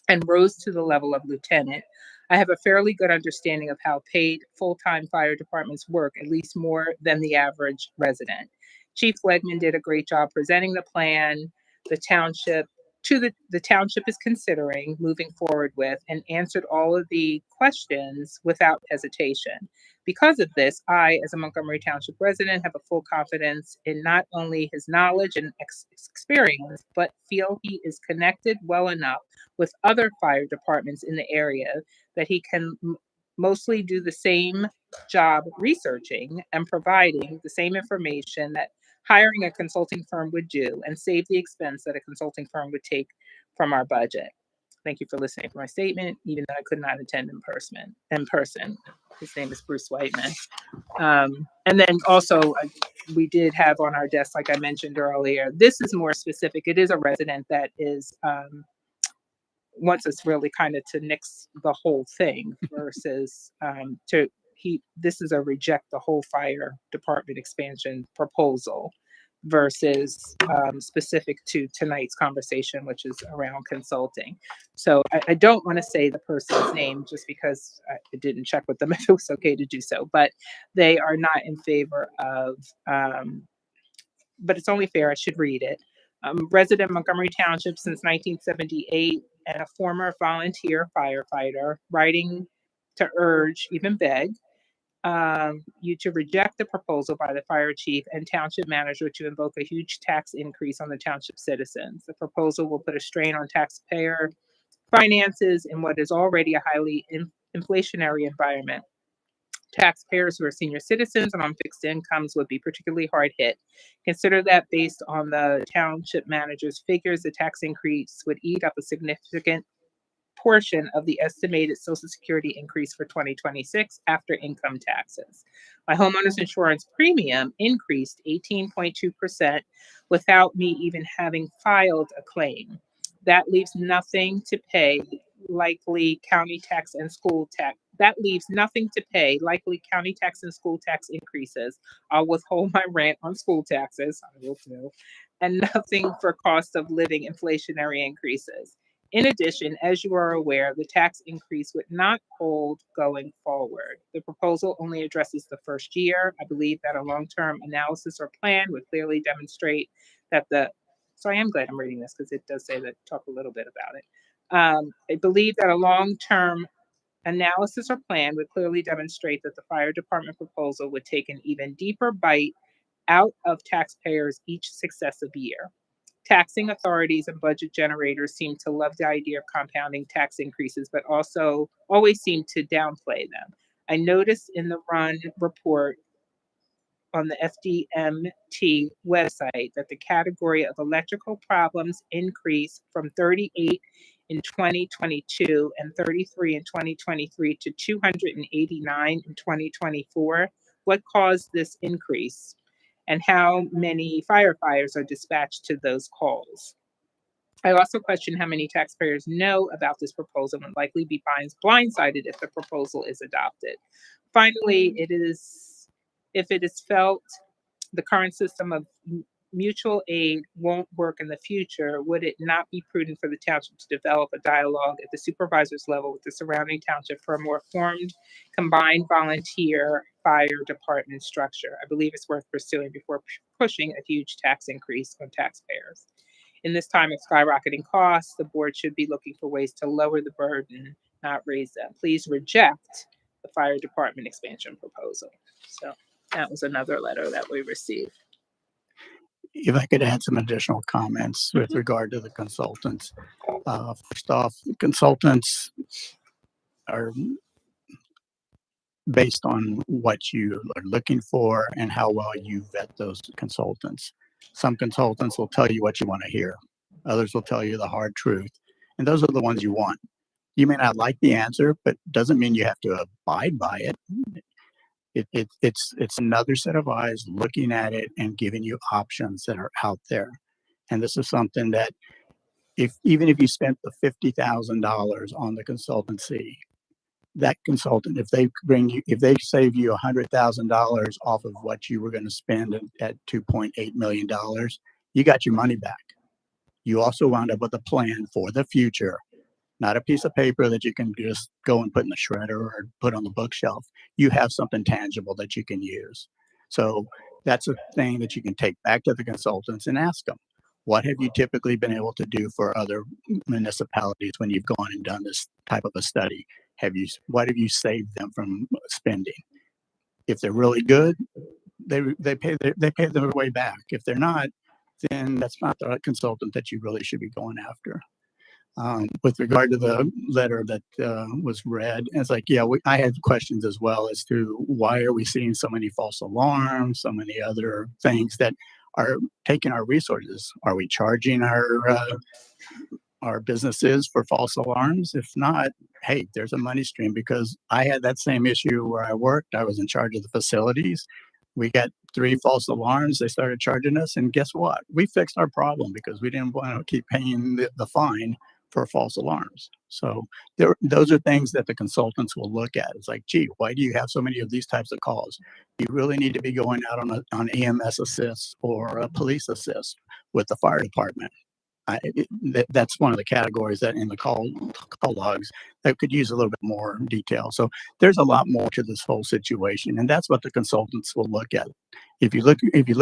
and rose to the level of lieutenant, I have a fairly good understanding of how paid full-time fire departments work, at least more than the average resident. Chief Wegman did a great job presenting the plan the township the township is considering moving forward with, and answered all of the questions without hesitation. Because of this, I, as a Montgomery Township resident, have a full confidence in not only his knowledge and experience, but feel he is connected well enough with other fire departments in the area that he can mostly do the same job researching and providing the same information that hiring a consulting firm would do, and save the expense that a consulting firm would take from our budget. Thank you for listening to my statement, even though I could not attend in person. His name is Bruce Whiteman. And then also, we did have on our desk, like I mentioned earlier, this is more specific. It is a resident that is wants us really kind of to nix the whole thing versus this is a reject the whole fire department expansion proposal versus specific to tonight's conversation, which is around consulting. So I don't want to say the person's name just because I didn't check with them if it was okay to do so, but they are not in favor of, but it's only fair, I should read it. Resident Montgomery Township since 1978 and a former volunteer firefighter, writing to urge, even beg, you to reject the proposal by the fire chief and township manager to invoke a huge tax increase on the township citizens. The proposal will put a strain on taxpayer finances in what is already a highly inflationary environment. Taxpayers who are senior citizens and on fixed incomes would be particularly hard hit. Consider that based on the township manager's figures, the tax increase would eat up a significant portion of the estimated Social Security increase for 2026 after income taxes. My homeowner's insurance premium increased 18.2% without me even having filed a claim. That leaves nothing to pay, likely county tax and school tax. That leaves nothing to pay, likely county tax and school tax increases. I'll withhold my rent on school taxes, I will too, and nothing for cost of living inflationary increases. In addition, as you are aware, the tax increase would not hold going forward. The proposal only addresses the first year. I believe that a long-term analysis or plan would clearly demonstrate that so I am glad I'm reading this because it does say that, talk a little bit about it. I believe that a long-term analysis or plan would clearly demonstrate that the fire department proposal would take an even deeper bite out of taxpayers each successive year. Taxing authorities and budget generators seem to love the idea of compounding tax increases, but also always seem to downplay them. I noticed in the Run report on the FDMT website that the category of electrical problems increased from 38 in 2022 and 33 in 2023 to 289 in 2024. What caused this increase? And how many firefighters are dispatched to those calls? I also question how many taxpayers know about this proposal and likely be blindsided if the proposal is adopted. Finally, if it is felt the current system of mutual aid won't work in the future, would it not be prudent for the township to develop a dialogue at the supervisors level with the surrounding township for a more formed, combined volunteer fire department structure? I believe it's worth pursuing before pushing a huge tax increase on taxpayers. In this time of skyrocketing costs, the board should be looking for ways to lower the burden, not raise them. Please reject the fire department expansion proposal. So that was another letter that we received. If I could add some additional comments with regard to the consultants. First off, consultants are based on what you are looking for and how well you vet those consultants. Some consultants will tell you what you want to hear. Others will tell you the hard truth. And those are the ones you want. You may not like the answer, but doesn't mean you have to abide by it. It's another set of eyes looking at it and giving you options that are out there. And this is something that even if you spent the $50,000 on the consultancy, that consultant, if they save you $100,000 off of what you were going to spend at $2.8 million, you got your money back. You also wound up with a plan for the future, not a piece of paper that you can just go and put in the shredder or put on the bookshelf. You have something tangible that you can use. So that's a thing that you can take back to the consultants and ask them, what have you typically been able to do for other municipalities when you've gone and done this type of a study? What have you saved them from spending? If they're really good, they pay their way back. If they're not, then that's not the consultant that you really should be going after. With regard to the letter that was read, it's like, yeah, I had questions as well as to why are we seeing so many false alarms, so many other things that are taking our resources. Are we charging our businesses for false alarms? If not, hey, there's a money stream, because I had that same issue where I worked. I was in charge of the facilities. We got 3 false alarms. They started charging us. And guess what? We fixed our problem because we didn't want to keep paying the fine for false alarms. So those are things that the consultants will look at. It's like, gee, why do you have so many of these types of calls? You really need to be going out on EMS assist or a police assist with the fire department. That's one of the categories that in the call logs that could use a little bit more detail. So there's a lot more to this whole situation, and that's what the consultants will look at. If you look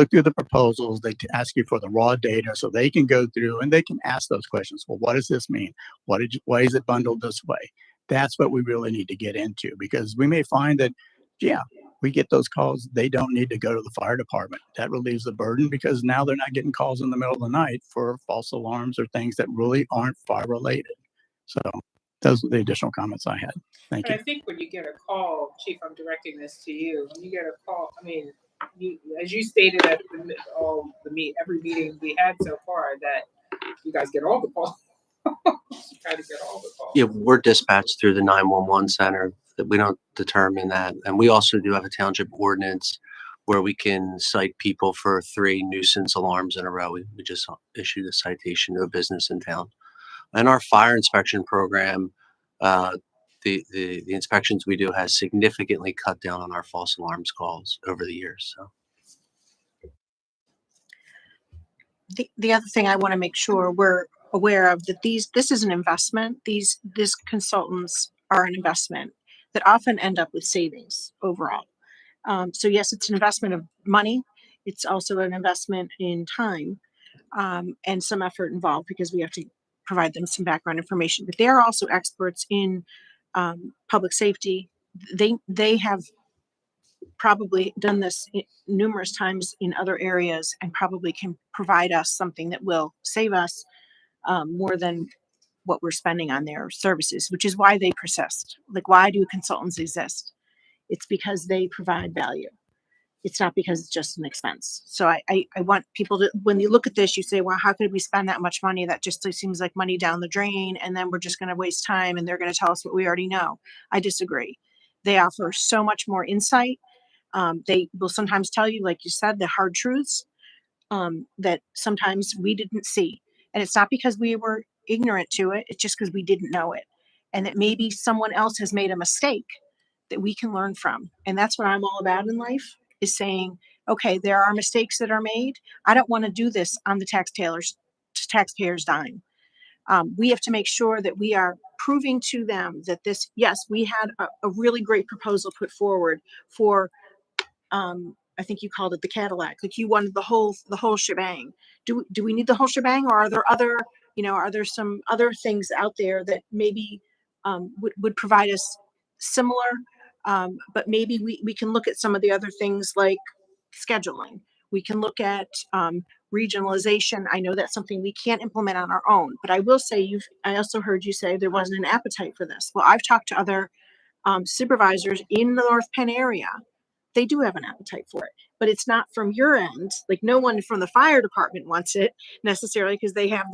through the proposals, they ask you for the raw data so they can go through and they can ask those questions. Well, what does this mean? Why is it bundled this way? That's what we really need to get into, because we may find that, yeah, we get those calls. They don't need to go to the fire department. That relieves the burden, because now they're not getting calls in the middle of the night for false alarms or things that really aren't fire related. So those are the additional comments I had. Thank But you. I think when you get a call, Chief, I'm directing this to you. When you get a call, I mean, as you stated at every meeting we had so far, that you guys get all the calls. Try to get all the calls. Yeah, we're dispatched through the 911 center. That we don't determine that. And we also do have a township ordinance where we can cite people for 3 nuisance alarms in a row. We just issued a citation to a business in town. And our fire inspection program, the inspections we do has significantly cut down on our false alarms calls over the years. So. The other thing I want to make sure we're aware of, that this is an investment. These consultants are an investment that often end up with savings overall. So yes, it's an investment of money. It's also an investment in time and some effort involved, because we have to provide them some background information. But they are also experts in public safety. They have probably done this numerous times in other areas and probably can provide us something that will save us more than what we're spending on their services, which is why they persist. Like, why do consultants exist? It's because they provide value. It's not because it's just an expense. So I want people to, when you look at this, you say, well, how could we spend that much money? That just seems like money down the drain, and then we're just going to waste time and they're going to tell us what we already know. I disagree. They offer so much more insight. They will sometimes tell you, like you said, the hard truths that sometimes we didn't see. And it's not because we were ignorant to it. It's just because we didn't know it. And that maybe someone else has made a mistake that we can learn from. And that's what I'm all about in life, is saying, okay, there are mistakes that are made. I don't want to do this on the taxpayers' dime. We have to make sure that we are proving to them that this, yes, we had a really great proposal put forward for, I think you called it the Cadillac. Like, you wanted the whole shebang. Do we need the whole shebang, or are there other, are there some other things out there that maybe would provide us similar? But maybe we can look at some of the other things like scheduling. We can look at regionalization. I know that's something we can't implement on our own, but I will say I also heard you say there wasn't an appetite for this. Well, I've talked to other supervisors in the North Penn area. They do have an appetite for it, but it's not from your end. Like, no one from the fire department wants it necessarily, because they have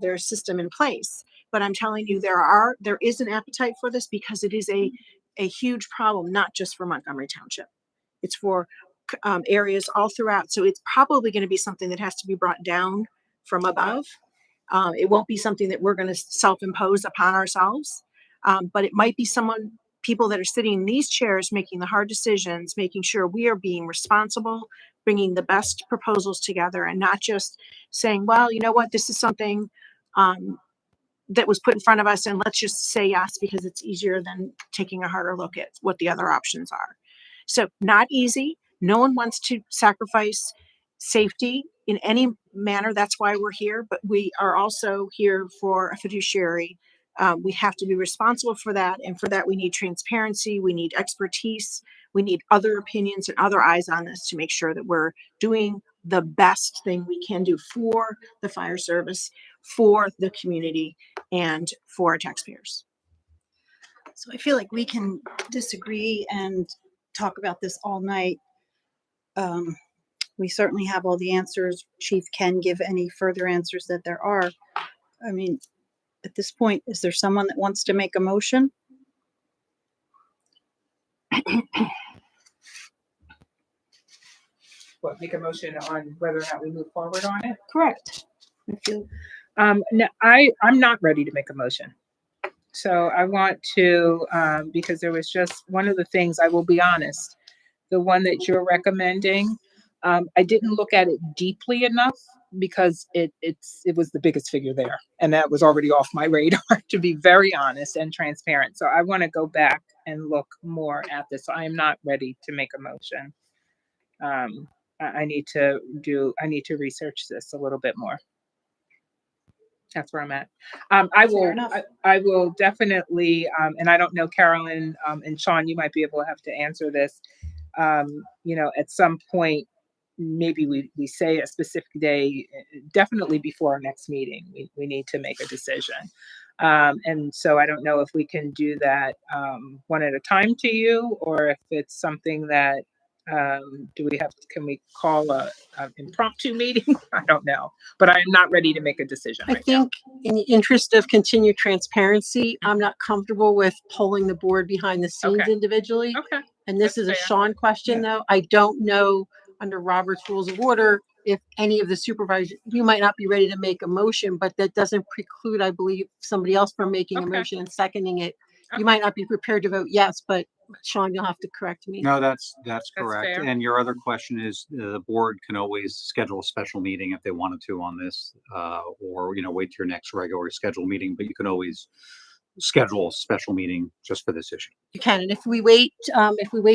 their system in place. But I'm telling you, there is an appetite for this because it is a huge problem, not just for Montgomery Township. It's for areas all throughout. So it's probably going to be something that has to be brought down from above. It won't be something that we're going to self-impose upon ourselves. But it might be people that are sitting in these chairs making the hard decisions, making sure we are being responsible, bringing the best proposals together, and not just saying, well, you know what, this is something that was put in front of us, and let's just say yes because it's easier than taking a harder look at what the other options are. So not easy. No one wants to sacrifice safety in any manner. That's why we're here, but we are also here for a fiduciary. We have to be responsible for that. And for that, we need transparency. We need expertise. We need other opinions and other eyes on this to make sure that we're doing the best thing we can do for the fire service, for the community, and for our taxpayers. So I feel like we can disagree and talk about this all night. We certainly have all the answers. Chief can give any further answers that there are. I mean, at this point, is there someone that wants to make a motion? What, make a motion on whether or not we move forward on it? Correct. I feel No, I'm not ready to make a motion. So I want to, because there was just one of the things, I will be honest, the one that you're recommending, I didn't look at it deeply enough because it was the biggest figure there. And that was already off my radar, to be very honest and transparent. So I want to go back and look more at this. So I am not ready to make a motion. I need to research this a little bit more. That's where I'm at. I will definitely, and I don't know, Carolyn, and Sean, you might be able to have to answer this. At some point, maybe we say a specific day, definitely before our next meeting, we need to make a decision. And so I don't know if we can do that one at a time to you, or if it's something that, can we call a impromptu meeting? I don't know, but I am not ready to make a decision I right now. think in the interest of continued transparency, I'm not comfortable with polling the board behind the scenes Okay. individually. Okay. And this That's is a fair. Sean question, though. I don't know under Robert's Rules of Order if any of the supervisors, you might not be ready to make a motion, but that doesn't preclude, I believe, somebody else from making a Okay. motion and seconding it. Okay. You might not be prepared to vote yes, but Sean, you'll have to correct me. No, that's correct. fair. And your other question is, the board can always schedule a special meeting if they wanted to on this, or, wait to your next regular scheduled meeting, but you can always schedule a special meeting just for this issue. You can, and if we wait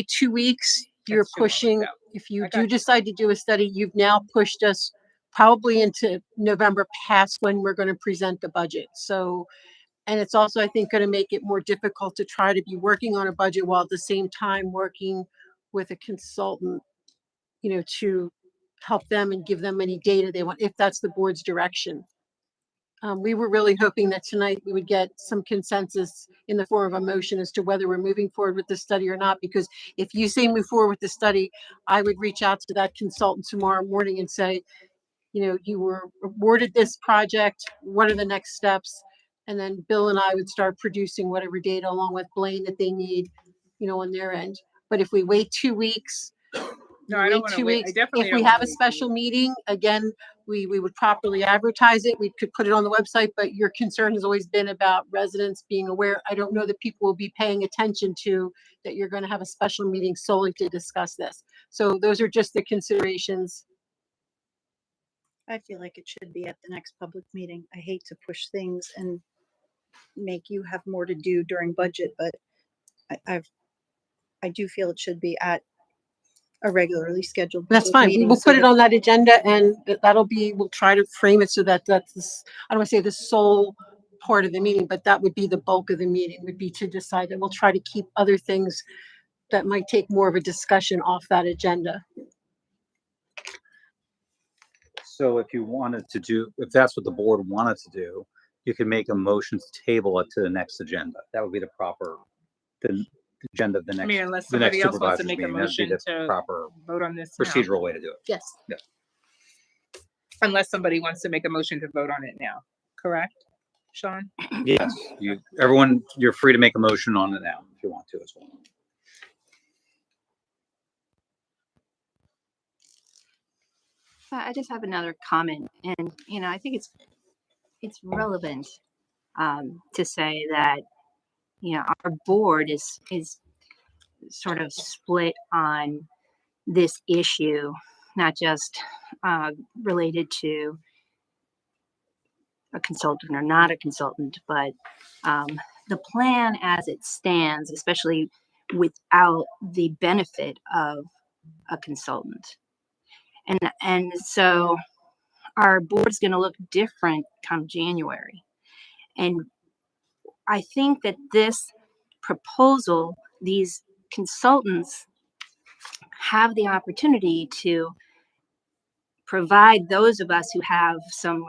2 weeks, you're That's 2 months pushing, out. if you I do got decide to do a study, you've now pushed us probably into November past when we're going to present the budget. So, and it's also, I think, going to make it more difficult to try to be working on a budget while at the same time working with a consultant, to help them and give them any data they want, if that's the board's direction. We were really hoping that tonight we would get some consensus in the form of a motion as to whether we're moving forward with the study or not, because if you say move forward with the study, I would reach out to that consultant tomorrow morning and say, you were awarded this project, what are the next steps? And then Bill and I would start producing whatever data along with Blaine that they need, on their end. But if we wait 2 weeks, No, I don't want to wait. I definitely if we don't wanna have a wait 2 special weeks. meeting, again, we would properly advertise it. We could put it on the website, but your concern has always been about residents being aware. I don't know that people will be paying attention to that you're going to have a special meeting solely to discuss this. So those are just the considerations. I feel like it should be at the next public meeting. I hate to push things and make you have more to do during budget, but I do feel it should be at a regularly scheduled. That's public fine. We meeting will so put it that- on that agenda, and we'll try to frame it so that that's this, I don't want to say the sole part of the meeting, but that would be the bulk of the meeting, would be to decide that we'll try to keep other things that might take more of a discussion off that agenda. So if that's what the board wanted to do, you can make a motion to table it to the next agenda. That would be the agenda of the next. Unless the next somebody else wants to supervisors make a meeting. That'd be motion the to proper vote on this now. procedural way to do it. Yes. Unless somebody wants to make a motion to vote on it now, correct? Sean? Yes, everyone, you're free to make a motion on it now if you want to as well. I just have another comment, and I think it's relevant to say that our board is sort of split on this issue, not just related to a consultant or not a consultant, but the plan as it stands, especially without the benefit of a consultant. And so our board's going to look different come January. And I think that this proposal, these consultants have the opportunity to provide those of us who have some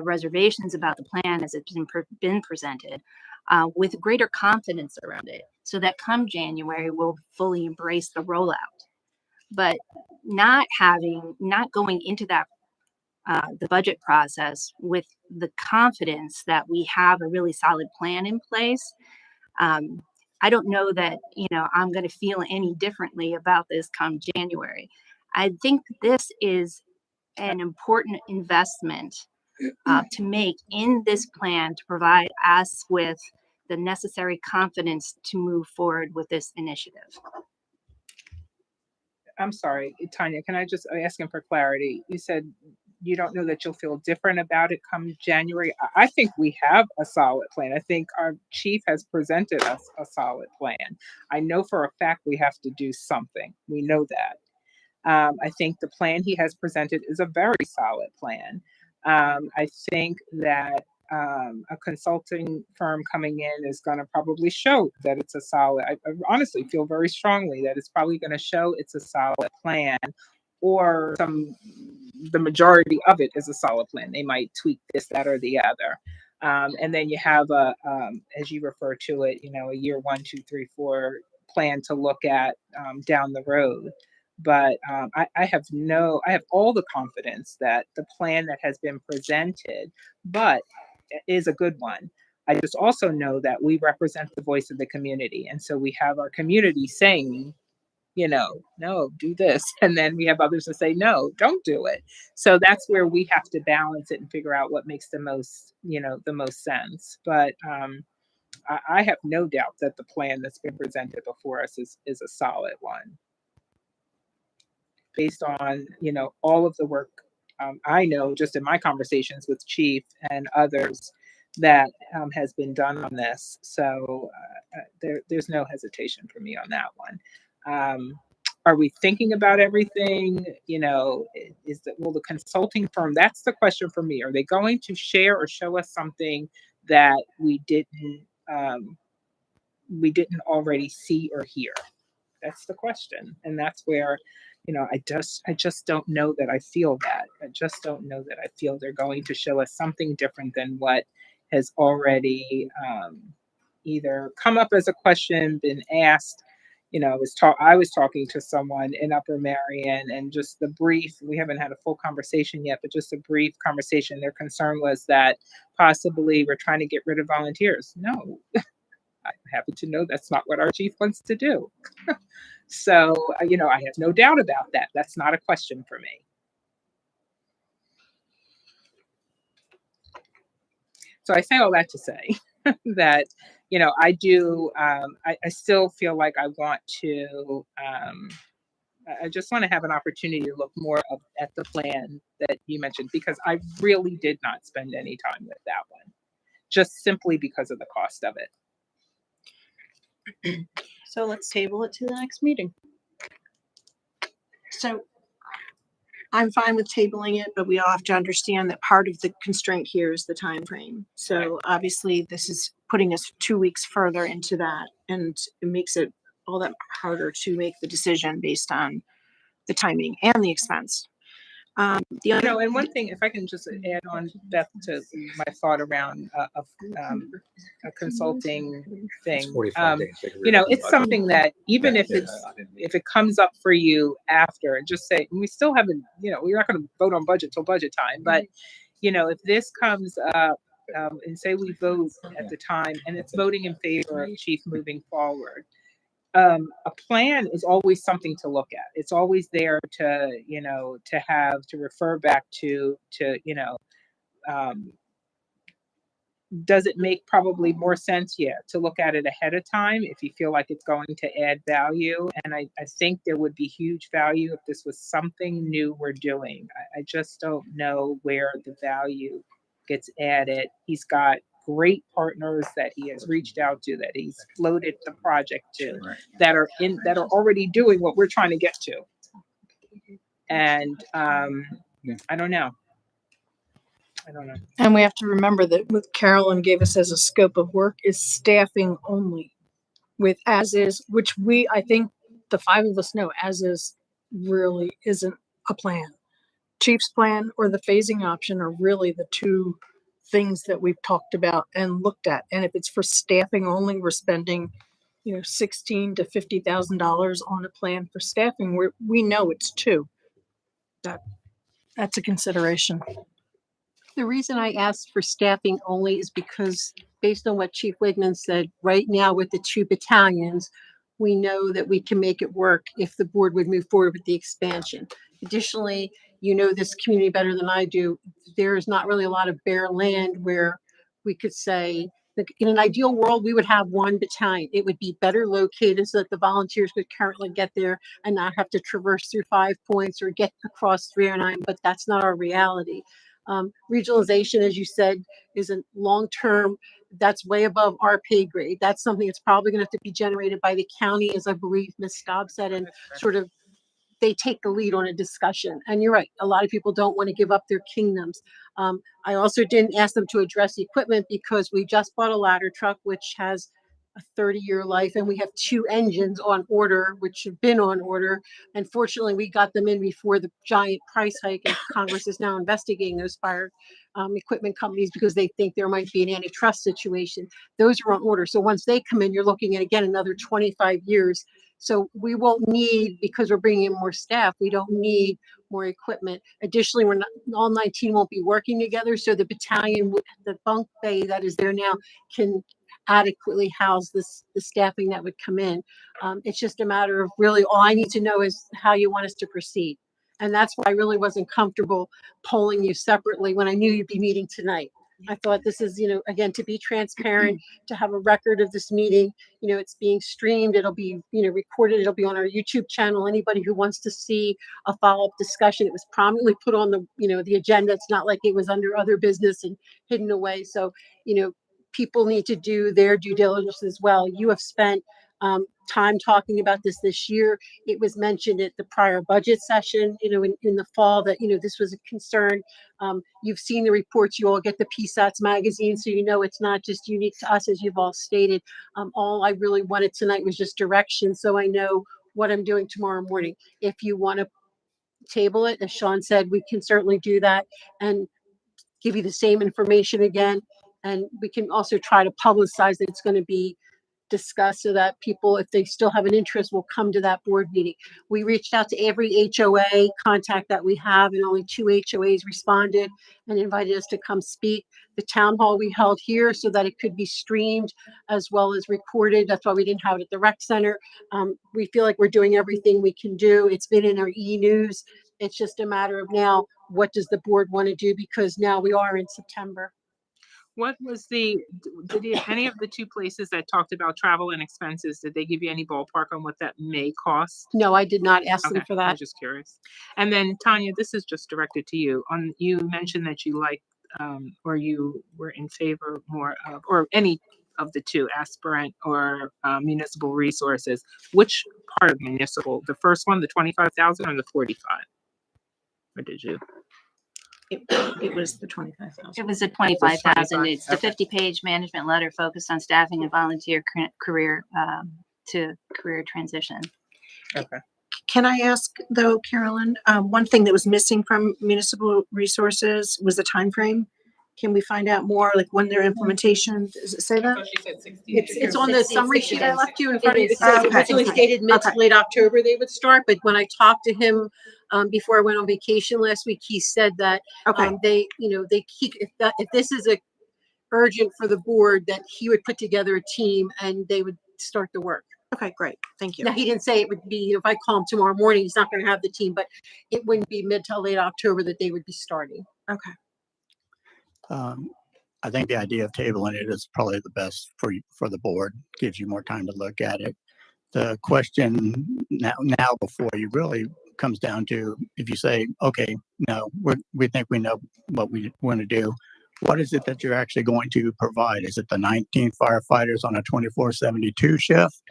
reservations about the plan as it's been presented with greater confidence around it, so that come January we'll fully embrace the rollout. But not going into that the budget process with the confidence that we have a really solid plan in place, I don't know that I'm going to feel any differently about this come January. I think this is an important investment to make in this plan to provide us with the necessary confidence to move forward with this initiative. I'm sorry, Tanya, can I just ask him for clarity? You said you don't know that you'll feel different about it come January. I think we have a solid plan. I think our chief has presented us a solid plan. I know for a fact we have to do something. We know that. I think the plan he has presented is a very solid plan. I think that a consulting firm coming in is going to probably show that it's a solid. I honestly feel very strongly that it's probably going to show it's a solid plan, or the majority of it is a solid plan. They might tweak this, that, or the other. And then you have as you refer to it, a year 1, 2, 3, 4 plan to look at down the road. But I have all the confidence that the plan that has been presented, but is a good one. I just also know that we represent the voice of the community. And so we have our community saying, no, do this. And then we have others that say, no, don't do it. So that's where we have to balance it and figure out what makes the most sense. But I have no doubt that the plan that's been presented before us is a solid one, based on, all of the work I know just in my conversations with Chief and others that has been done on this. So there's no hesitation for me on that one. Are we thinking about everything? Will the consulting firm, that's the question for me. Are they going to share or show us something that we didn't already see or hear? That's the question. And that's where, I just don't know that I feel that. I just don't know that I feel they're going to show us something different than what has already either come up as a question, been asked. I was talking to someone in Upper Marion, and just the brief, we haven't had a full conversation yet, but just a brief conversation. Their concern was that possibly we're trying to get rid of volunteers. No, I'm happy to know that's not what our chief wants to do. So, I have no doubt about that. That's not a question for me. So I say all that to say that, I do, I still feel like I want to, I just want to have an opportunity to look more at the plan that you mentioned, because I really did not spend any time with that one, just simply because of the cost of it. So let's table it to the next meeting. So I'm fine with tabling it, but we all have to understand that part of the constraint here is the time frame. So obviously this is putting us 2 weeks further into that, and it makes it all that harder to make the decision based on the timing and the expense. And one thing, if I can just add on, Beth, to my thought around a consulting thing, it's something that even if it comes up for you after, just say, we still haven't, we're not going to vote on budget till budget time, but if this comes up and say we vote at the time, and it's voting in favor of chief moving forward. A plan is always something to look at. It's always there to, to have, to refer back to, um, does it make probably more sense? Yeah, to look at it ahead of time if you feel like it's going to add value. And I think there would be huge value if this was something new we're doing. I just don't know where the value gets added. He's got great partners that he has reached out to, that he's floated the project to, that are already doing what we're trying to get to. And I don't know. And we have to remember that what Carolyn gave us as a scope of work is staffing only with as is, which I think the five of us know as is really isn't a plan. Chief's plan or the phasing option are really the two things that we've talked about and looked at. And if it's for staffing only, we're spending, $16,000 to $50,000 on a plan for staffing. We know it's two. That's a consideration. The reason I asked for staffing only is because based on what Chief Wigman said, right now with the 2 battalions, we know that we can make it work if the board would move forward with the expansion. Additionally, this community better than I do. There's not really a lot of bare land where we could say, like, in an ideal world, we would have 1 battalion. It would be better located so that the volunteers could currently get there and not have to traverse through 5 points or get across 309, but that's not our reality. Regionalization, as you said, is a long-term, that's way above our pay grade. That's something that's probably going to have to be generated by the county, as I believe Ms. Staub said, and sort of they take the lead on a discussion. And you're right, a lot of people don't want to give up their kingdoms. I also didn't ask them to address the equipment because we just bought a ladder truck, which has a 30-year life, and we have 2 engines on order, which have been on order. And fortunately, we got them in before the giant price hike, and Congress is now investigating those fire equipment companies because they think there might be an antitrust situation. Those are on order. So once they come in, you're looking at, again, another 25 years. So we won't need, because we're bringing in more staff, we don't need more equipment. Additionally, all 19 won't be working together. So the battalion, the bunk bay that is there now can adequately house the staffing that would come in. It's just a matter of really, all I need to know is how you want us to proceed. And that's why I really wasn't comfortable polling you separately when I knew you'd be meeting tonight. I thought this is, again, to be transparent, to have a record of this meeting. It's being streamed. It'll be, recorded. It'll be on our YouTube channel. Anybody who wants to see a follow-up discussion, it was prominently put on the, the agenda. It's not like it was under other business and hidden away. So, people need to do their due diligence as well. You have spent time talking about this year. It was mentioned at the prior budget session, in the fall that, this was a concern. You've seen the reports, you all get the PSATS magazine, so it's not just unique to us, as you've all stated. All I really wanted tonight was just direction, so I know what I'm doing tomorrow morning. If you want to table it, as Sean said, we can certainly do that and give you the same information again. And we can also try to publicize that it's going to be discussed so that people, if they still have an interest, will come to that board meeting. We reached out to every HOA contact that we have, and only 2 HOAs responded and invited us to come speak. The town hall we held here so that it could be streamed as well as recorded. That's why we didn't have it at the rec center. We feel like we're doing everything we can do. It's been in our e-news. It's just a matter of now, what does the board want to do? Because now we are in September. What was did any of the 2 places that talked about travel and expenses, did they give you any ballpark on what that may cost? No, I did not ask them for I that. was just curious. And then Tanya, this is just directed to you. You mentioned that you like, or you were in favor more of, or any of the 2, aspirant or municipal resources. Which part of municipal? The first one, the 25,000 or the 45? Or did you? It was the 25,000. It was a 25,000. It's the Okay. 50-page management letter focused on staffing and volunteer career to career transition. Okay. Can I ask though, Carolyn, one thing that was missing from municipal resources was the time frame. Can we find out more, like when their implementation, does it say that? She said 60. It's on the 60 summary sheet I days. left you in front of you. It is. says Okay. originally stated mid to late October they would start, but when I talked to him before I went on vacation last week, he said that Okay. if this is urgent for the board that he would put together a team and they would start the work. Okay, great. Thank you. Now, he didn't say it would be, if I call him tomorrow morning, he's not going to have the team, but it wouldn't be mid to late October that they would be starting. Okay. I think the idea of tabling it is probably the best for you, for the board, gives you more time to look at it. The question now before you really comes down to, if you say, okay, no, we think we know what we want to do. What is it that you're actually going to provide? Is it the 19 firefighters on a 24/72 shift?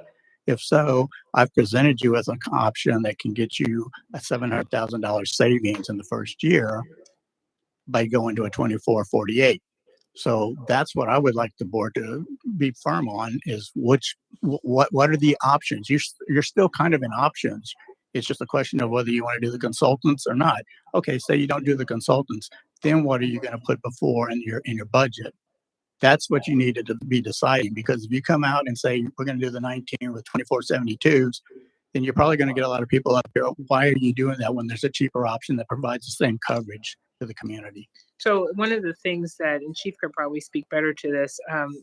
If so, I've presented you as an option that can get you a $700,000 savings in the first year by going to a 24/48. So that's what I would like the board to be firm on, is what are the options? You're still kind of in options. It's just a question of whether you want to do the consultants or not. Okay, say you don't do the consultants, then what are you going to put before in your budget? That's what you needed to be deciding, because if you come out and say we're going to do the 19 with 24/72s, then you're probably going to get a lot of people up here. Why are you doing that when there's a cheaper option that provides the same coverage to the community? So one of the things that, and Chief could probably speak better to this,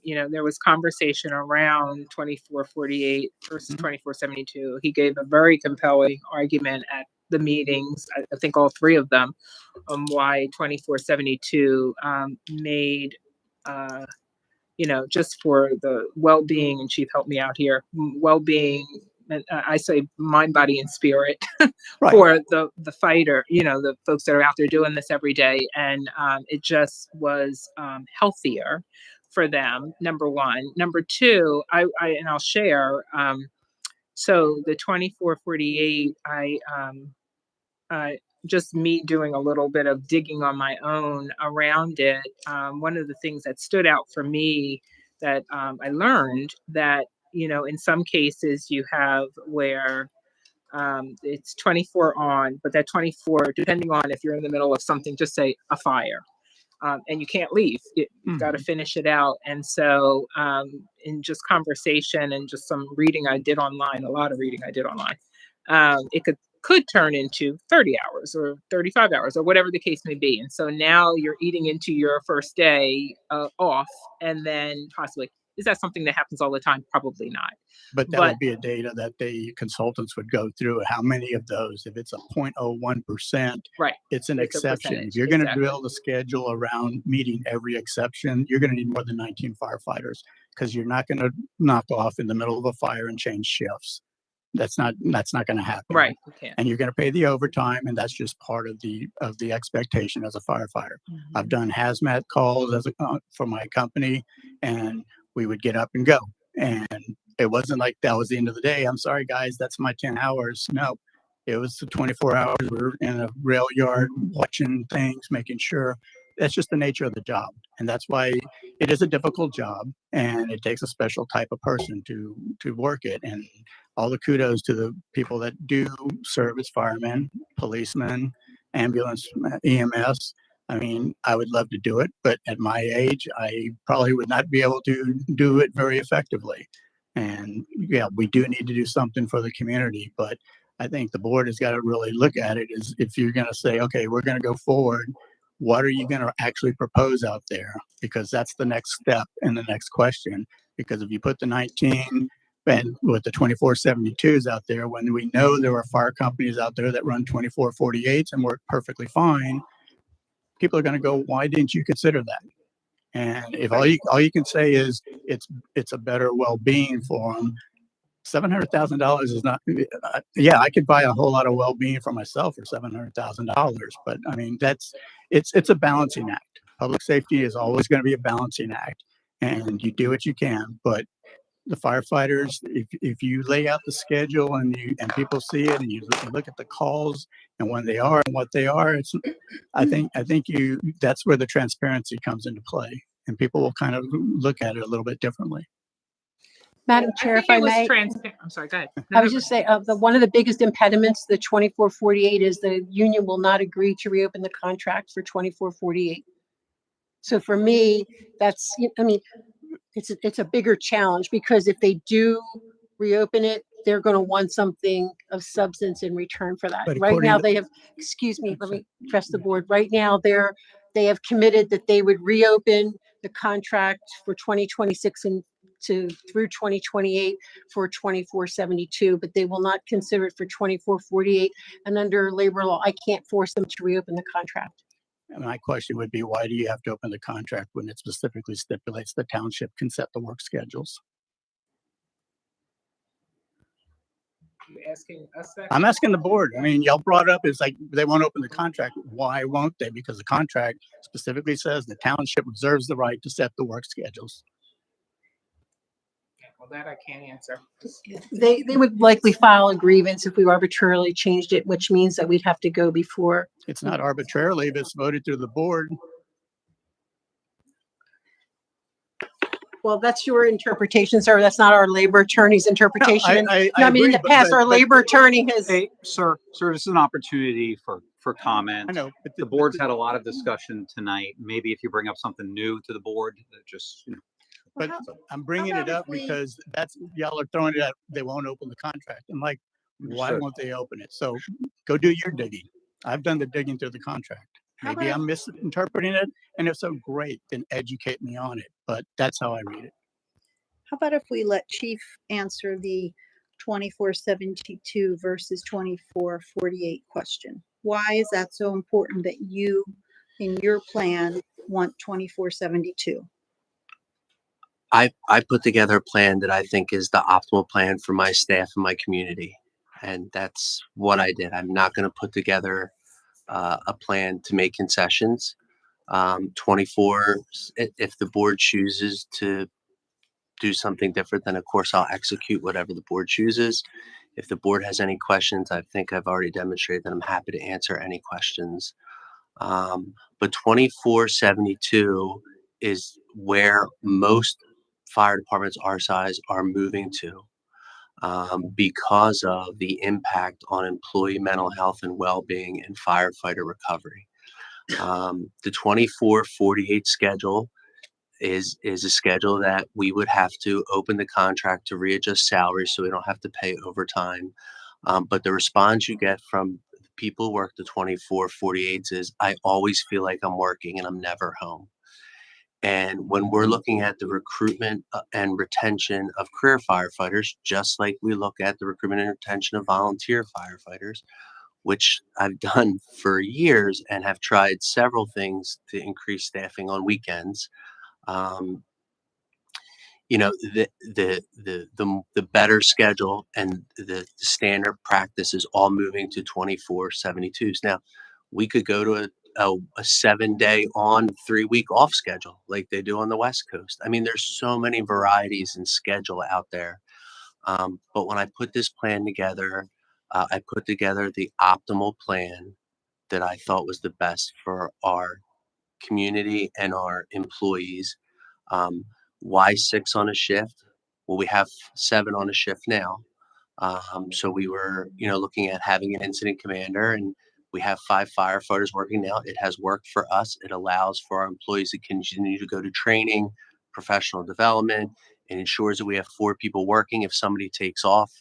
there was conversation around 24/48 versus 24/72. He gave a very compelling argument at the meetings, I think all three of them, on why 24/72 made, just for the well-being, and Chief help me out here, well-being, I say mind, body, and spirit Right. for the fighter, the folks that are out there doing this every day. And it just was healthier for them, number one. Number two, I'll share, so the 24/48, just me doing a little bit of digging on my own around it. One of the things that stood out for me that I learned that, in some cases you have where it's 24 on, but that 24, depending on if you're in the middle of something, just say a fire, and you can't leave. You've got to finish it out. And so in just conversation and just some reading I did online, a lot of reading I did online, it could turn into 30 hours or 35 hours or whatever the case may be. And so now you're eating into your first day off, and then possibly, is that something that happens all the time? Probably not. But that would be a data that the consultants would go through. How many of those? If it's a 0.01%, right, it's an it's a exception. percentage, If you're going to exactly. build a schedule around meeting every exception, you're going to need more than 19 firefighters, because you're not going to knock off in the middle of a fire and change shifts. That's not going to happen. Right. You can't. And you're going to pay the overtime, and that's just part of the expectation as a firefighter. I've done hazmat calls for my company, and we would get up and go. And it wasn't like that was the end of the day. I'm sorry, guys, that's my 10 hours. No, it was the 24 hours. We were in a rail yard watching things, making sure. That's just the nature of the job. And that's why it is a difficult job, and it takes a special type of person to work it. And all the kudos to the people that do serve as firemen, policemen, ambulance, EMS. I mean, I would love to do it, but at my age, I probably would not be able to do it very effectively. And yeah, we do need to do something for the community, but I think the board has got to really look at it as, if you're going to say, okay, we're going to go forward, what are you going to actually propose out there? Because that's the next step and the next question. Because if you put the 19 and with the 24/72s out there, when we know there are fire companies out there that run 24/48s and work perfectly fine, people are going to go, why didn't you consider that? And if all you can say is it's a better well-being for them, $700,000 is not. Yeah, I could buy a whole lot of well-being for myself for $700,000, but I mean it's a balancing act. Public safety is always going to be a balancing act, and you do what you can. But the firefighters, if you lay out the schedule and people see it, and you look at the calls and when they are and what they are, I think that's where the transparency comes into play, and people will kind of look at it a little bit differently. Madam Chair, if I may. I'm sorry, go ahead. I was just saying, one of the biggest impediments, the 24/48, is the union will not agree to reopen the contract for 24/48. So for me, that's, I mean, it's a bigger challenge, because if they do reopen it, they're going to want something of substance in return for that. But Right now according they have, excuse me, let me address the board. Right now they have committed that they would reopen the contract for 2026 and through 2028 for 2472, but they will not consider it for 2448. And under labor law, I can't force them to reopen the contract. And my question would be, why do you have to open the contract when it specifically stipulates the township can set the work schedules? You asking us that? I'm asking the board. I mean, y'all brought up, it's like they won't open the contract. Why won't they? Because the contract specifically says the township reserves the right to set the work schedules. Well, that I can't answer. They would likely file a grievance if we arbitrarily changed it, which means that we'd have to go before. It's not arbitrarily if it's voted through the board. Well, that's your interpretation, sir. That's not our labor attorney's interpretation. I I mean, in agree, the past, our labor attorney has. Hey, sir, this is an opportunity for comment. I know, but The board's had a lot of discussion tonight. Maybe if you bring up something new to the board, that just, you know. But I'm bringing it up because that's, y'all are throwing it out, they won't open the contract. I'm like, why Understood. won't they open it? So go do your digging. I've done the digging through the contract. Maybe I'm misinterpreting it, and if so, great, then educate me on it. But that's how I read it. How about if we let Chief answer the 2472 versus 2448 question? Why is that so important that you, in your plan, want 2472? I put together a plan that I think is the optimal plan for my staff and my community. And that's what I did. I'm not going to put together a plan to make concessions. 24, if the board chooses to do something different, then of course I'll execute whatever the board chooses. If the board has any questions, I think I've already demonstrated that I'm happy to answer any questions. But 2472 is where most fire departments our size are moving to because of the impact on employee mental health and well-being and firefighter recovery. The 2448 schedule is a schedule that we would have to open the contract to readjust salaries so we don't have to pay overtime. But the response you get from people who work the 2448s is, I always feel like I'm working and I'm never home. And when we're looking at the recruitment and retention of career firefighters, just like we look at the recruitment and retention of volunteer firefighters, which I've done for years and have tried several things to increase staffing on weekends. You know, the better schedule and the standard practice is all moving to 2472s. Now, we could go to a 7-day on, 3-week off schedule like they do on the West Coast. I mean, there's so many varieties in schedule out there. But when I put this plan together, I put together the optimal plan that I thought was the best for our community and our employees. Why 6 on a shift? Well, we have 7 on a shift now. So we were, looking at having an incident commander, and we have 5 firefighters working now. It has worked for us. It allows for our employees to continue to go to training, professional development. It ensures that we have 4 people working. If somebody takes off,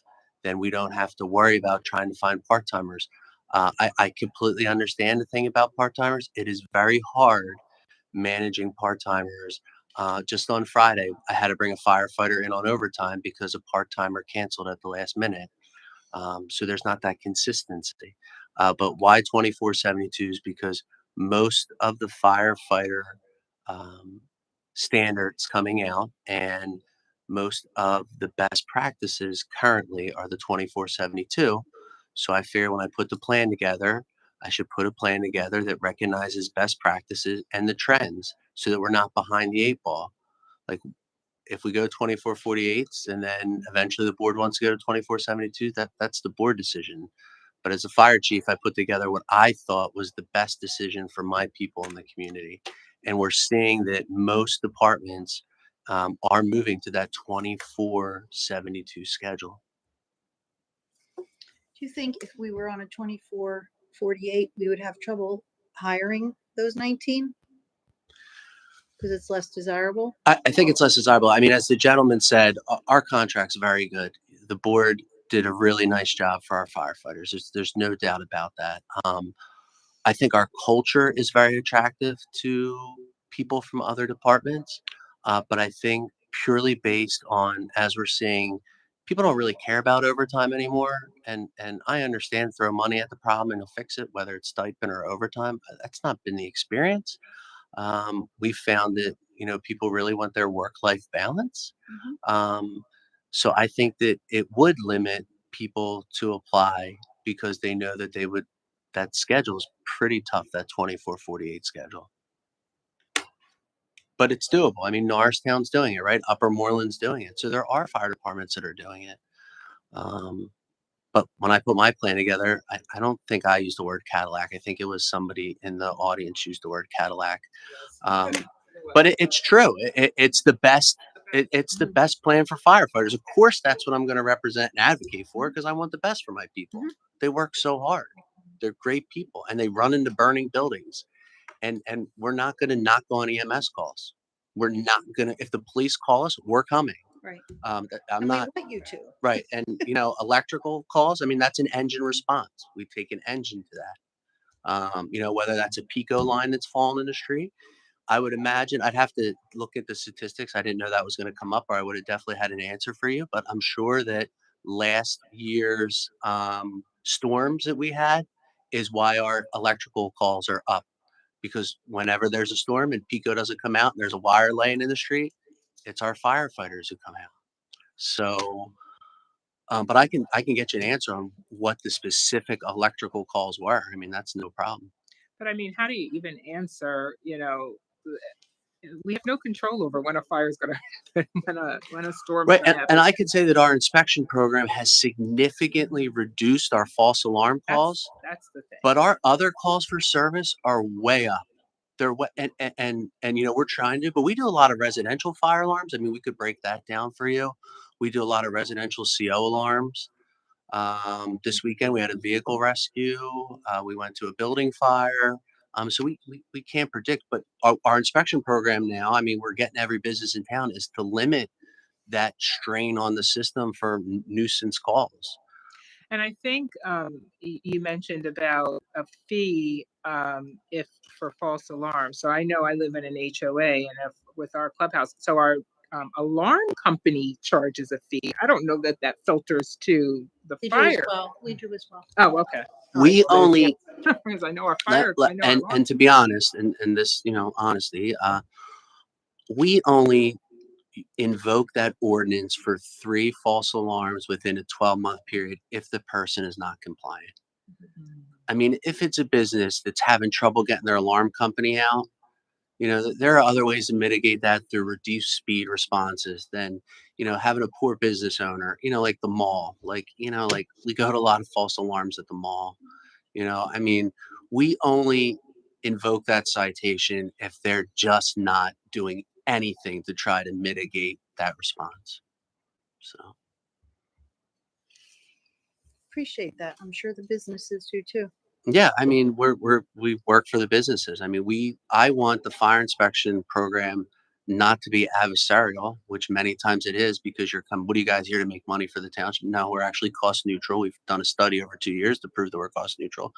then we don't have to worry about trying to find part-timers. I completely understand the thing about part-timers. It is very hard managing part-timers. Just on Friday, I had to bring a firefighter in on overtime because a part-timer canceled at the last minute. So there's not that consistency. But why 2472s? Because most of the firefighter standards coming out and most of the best practices currently are the 2472. So I figure when I put the plan together, I should put a plan together that recognizes best practices and the trends so that we're not behind the 8 ball. Like if we go 2448s and then eventually the board wants to go to 2472, that's the board decision. But as a fire chief, I put together what I thought was the best decision for my people in the community. And we're seeing that most departments are moving to that 2472 schedule. Do you think if we were on a 2448, we would have trouble hiring those 19? Because it's less desirable? I think it's less desirable. I mean, as the gentleman said, our contract's very good. The board did a really nice job for our firefighters. There's no doubt about that. I think our culture is very attractive to people from other departments. But I think purely based on, as we're seeing, people don't really care about overtime anymore. And I understand throw money at the problem and you'll fix it, whether it's stipend or overtime. That's not been the experience. We found that, people really want their work-life balance. So I think that it would limit people to apply because they know that that schedule is pretty tough, that 24/48 schedule. But it's doable. I mean, Norristown's doing it, right? Upper Moreland's doing it. So there are fire departments that are doing it. But when I put my plan together, I don't think I used the word Cadillac. I think it was somebody in the audience used the word Cadillac. But it's true. It's the best. It's the best plan for firefighters. Of course, that's what I'm going to represent and advocate for because I want the best for my people. They work so hard. They're great people, and they run into burning buildings. And we're not going to knock on EMS calls. We're not going to. If the police call us, we're coming. Right. I'm And not. we want you to. Right. And, electrical calls, I mean, that's an engine response. We take an engine to that. Whether that's a Pico line that's fallen in the street, I would imagine I'd have to look at the statistics. I didn't know that was going to come up, or I would have definitely had an answer for you. But I'm sure that last year's storms that we had is why our electrical calls are up. Because whenever there's a storm and Pico doesn't come out and there's a wire laying in the street, it's our firefighters who come out. So, but I can get you an answer on what the specific electrical calls were. I mean, that's no problem. But I mean, how do you even answer, we have no control over when a fire is going to happen, when a storm Right. gonna And happen. I could say that our inspection program has significantly reduced our false alarm calls, That's the thing. but our other calls for service are way up. They're way, and we're trying to, but we do a lot of residential fire alarms. I mean, we could break that down for you. We do a lot of residential CO alarms. This weekend we had a vehicle rescue. We went to a building fire. So we can't predict, but our inspection program now, I mean, we're getting every business in town is to limit that strain on the system for nuisance calls. And I think you mentioned about a fee if for false alarms. So I know I live in an HOA and with our clubhouse, so our alarm company charges a fee. I don't know that filters to the We do as fire. well. We do as well. Oh, okay. We only, Because I know our fire. I know our alarm. and to be honest, and this, honesty, we only invoke that ordinance for 3 false alarms within a 12-month period if the person is not compliant. I mean, if it's a business that's having trouble getting their alarm company out, there are other ways to mitigate that through reduced speed responses than, having a poor business owner, like the mall, like we go to a lot of false alarms at the mall. I mean, we only invoke that citation if they're just not doing anything to try to mitigate that response. So. Appreciate that. I'm sure the businesses do too. Yeah, I mean, we work for the businesses. I mean, I want the fire inspection program not to be adversarial, which many times it is because what are you guys here to make money for the township? No, we're actually cost neutral. We've done a study over 2 years to prove that we're cost neutral,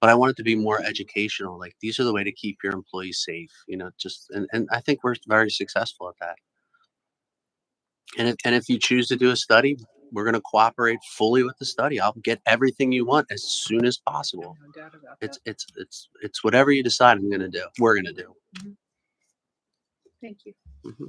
but I want it to be more educational. Like these are the way to keep your employees safe, and I think we're very successful at that. And if you choose to do a study, we're going to cooperate fully with the study. I'll get everything you want as soon as possible. No doubt about that. It's whatever you decide I'm going to do. We're going to do. Mm-hmm. Thank you. Mm-hmm.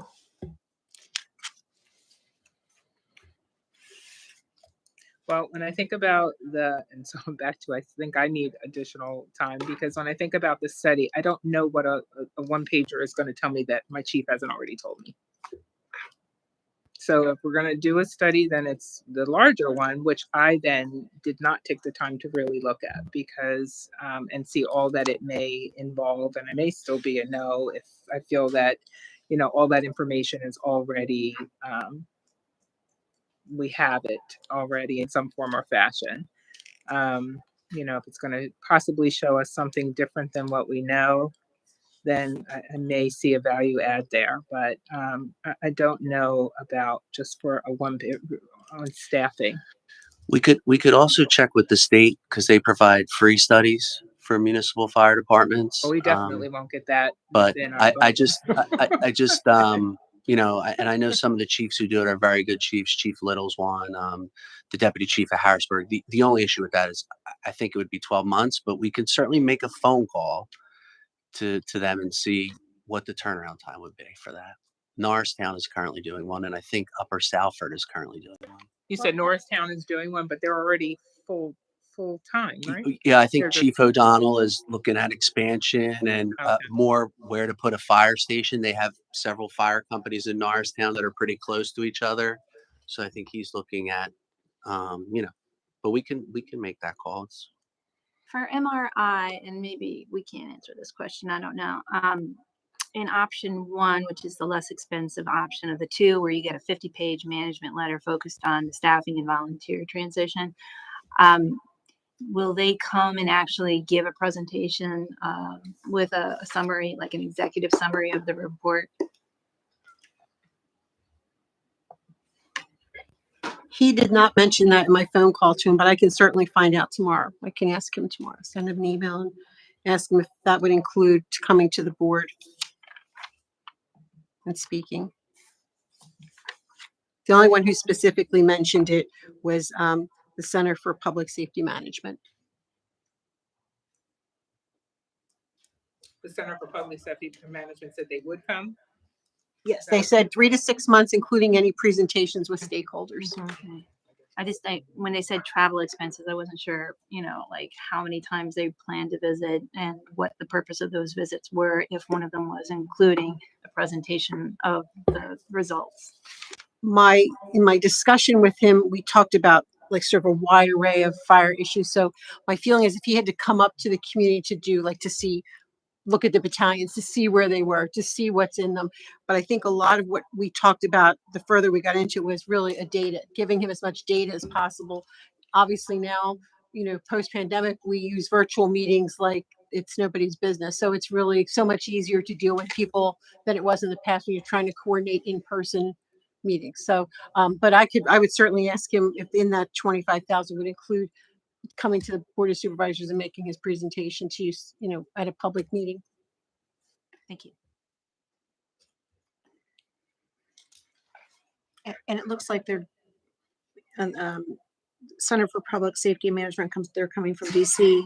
Well, when I think about and so I'm back to, I think I need additional time because when I think about the study, I don't know what a one-pager is going to tell me that my chief hasn't already told me. So if we're going to do a study, then it's the larger one, which I then did not take the time to really look at because, and see all that it may involve. And I may still be a no if I feel that, all that information is already, we have it already in some form or fashion. If it's going to possibly show us something different than what we know, then I may see a value add there, but I don't know about just for a on staffing. We could also check with the state because they provide free studies for municipal fire departments. Well, we definitely won't get that. But within our I budget. just, you know, and I know some of the chiefs who do it are very good chiefs. Chief Little's one, the deputy chief of Harrisburg. The only issue with that is I think it would be 12 months, but we could certainly make a phone call to them and see what the turnaround time would be for that. Norristown is currently doing one, and I think Upper Salford is currently doing one. You said Norristown is doing one, but they're already full time, right? Yeah, I think They're just- Chief O'Donnell is looking at expansion and more where to put a fire station. They have several fire companies in Norristown that are pretty close to each other, so I think he's looking at, you know, but we can make that call. It's, For MRI, and maybe we can't answer this question, I don't know. In option 1, which is the less expensive option of the two, where you get a 50-page management letter focused on the staffing and volunteer transition, will they come and actually give a presentation with a summary, like an executive summary of the report? He did not mention that in my phone call to him, but I can certainly find out tomorrow. I can ask him tomorrow, send him an email and ask him if that would include coming to the board and speaking. The only one who specifically mentioned it was the Center for Public Safety Management. The Center for Public Safety Management said they would come. Yes, they said 3 to 6 months, including any presentations with stakeholders. Okay. I just think when they said travel expenses, I wasn't sure, you know, like how many times they planned to visit and what the purpose of those visits were, if one of them was including a presentation of the results. In my discussion with him, we talked about like sort of a wide array of fire issues. So my feeling is if he had to come up to the community to do like to see, look at the battalions, to see where they were, to see what's in them. But I think a lot of what we talked about, the further we got into it, was really a data, giving him as much data as possible. Obviously now, you know, post-pandemic, we use virtual meetings like it's nobody's business. So it's really so much easier to deal with people than it was in the past when you're trying to coordinate in-person meetings. So, but I would certainly ask him if in that 25,000 would include coming to the Board of Supervisors and making his presentation to use, you know, at a public meeting. Thank you. And it looks like they're, Center for Public Safety Management they're coming from DC.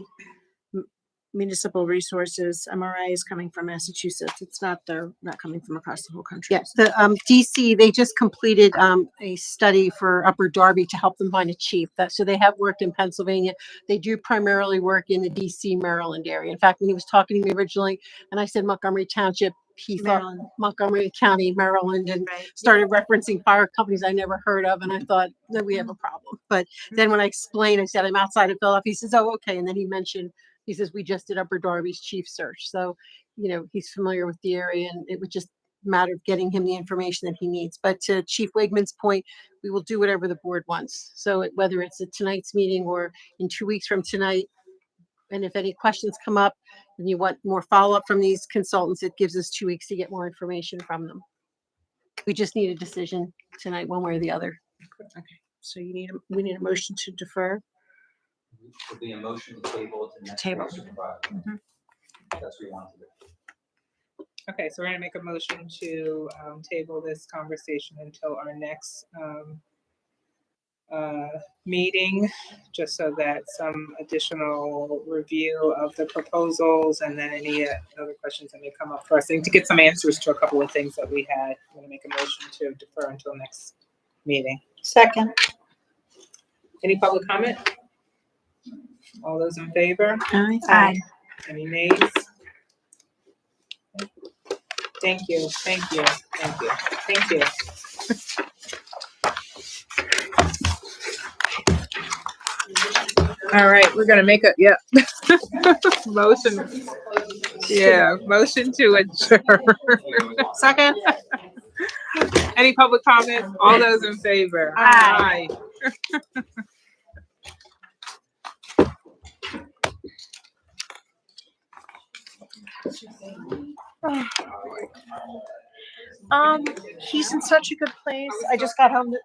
Municipal Resources, MRI is coming from Massachusetts. They're not coming from across the whole country. Yes, the DC, they just completed a study for Upper Darby to help them find a chief. So they have worked in Pennsylvania. They do primarily work in the DC, Maryland area. In fact, when he was talking to me originally, and I said Montgomery Township, he thought Montgomery County, Maryland, and started referencing fire companies I never heard of. And I thought, no, we have a problem. But then when I explained, I said, I'm outside of Philadelphia. He says, oh, okay. And then he says, we just did Upper Darby's chief search. So, you know, he's familiar with the area and it would just matter of getting him the information that he needs. But to Chief Wigman's point, we will do whatever the board wants. So whether it's at tonight's meeting or in 2 weeks from tonight, and if any questions come up and you want more follow-up from these consultants, it gives us 2 weeks to get more information from them. We just need a decision tonight, one way or the other. Okay, so we need a motion to defer. Would be a motion to table it to next Table. week, Supervisor. That's what we want to do. Okay, so we're gonna make a motion to table this conversation until our next meeting, just so that some additional review of the proposals and then any other questions that may come up for us, and to get some answers to a couple of things that we had. I'm gonna make a motion to defer until next meeting. Second. Any public comment? All those in favor? Aye. Any nays? Thank you, thank you, thank you, thank you. All right, we're gonna make a, motion. Yeah, motion to adjourn. Second. Any public comments? All those in favor? Aye. He's in such a good place. I just got home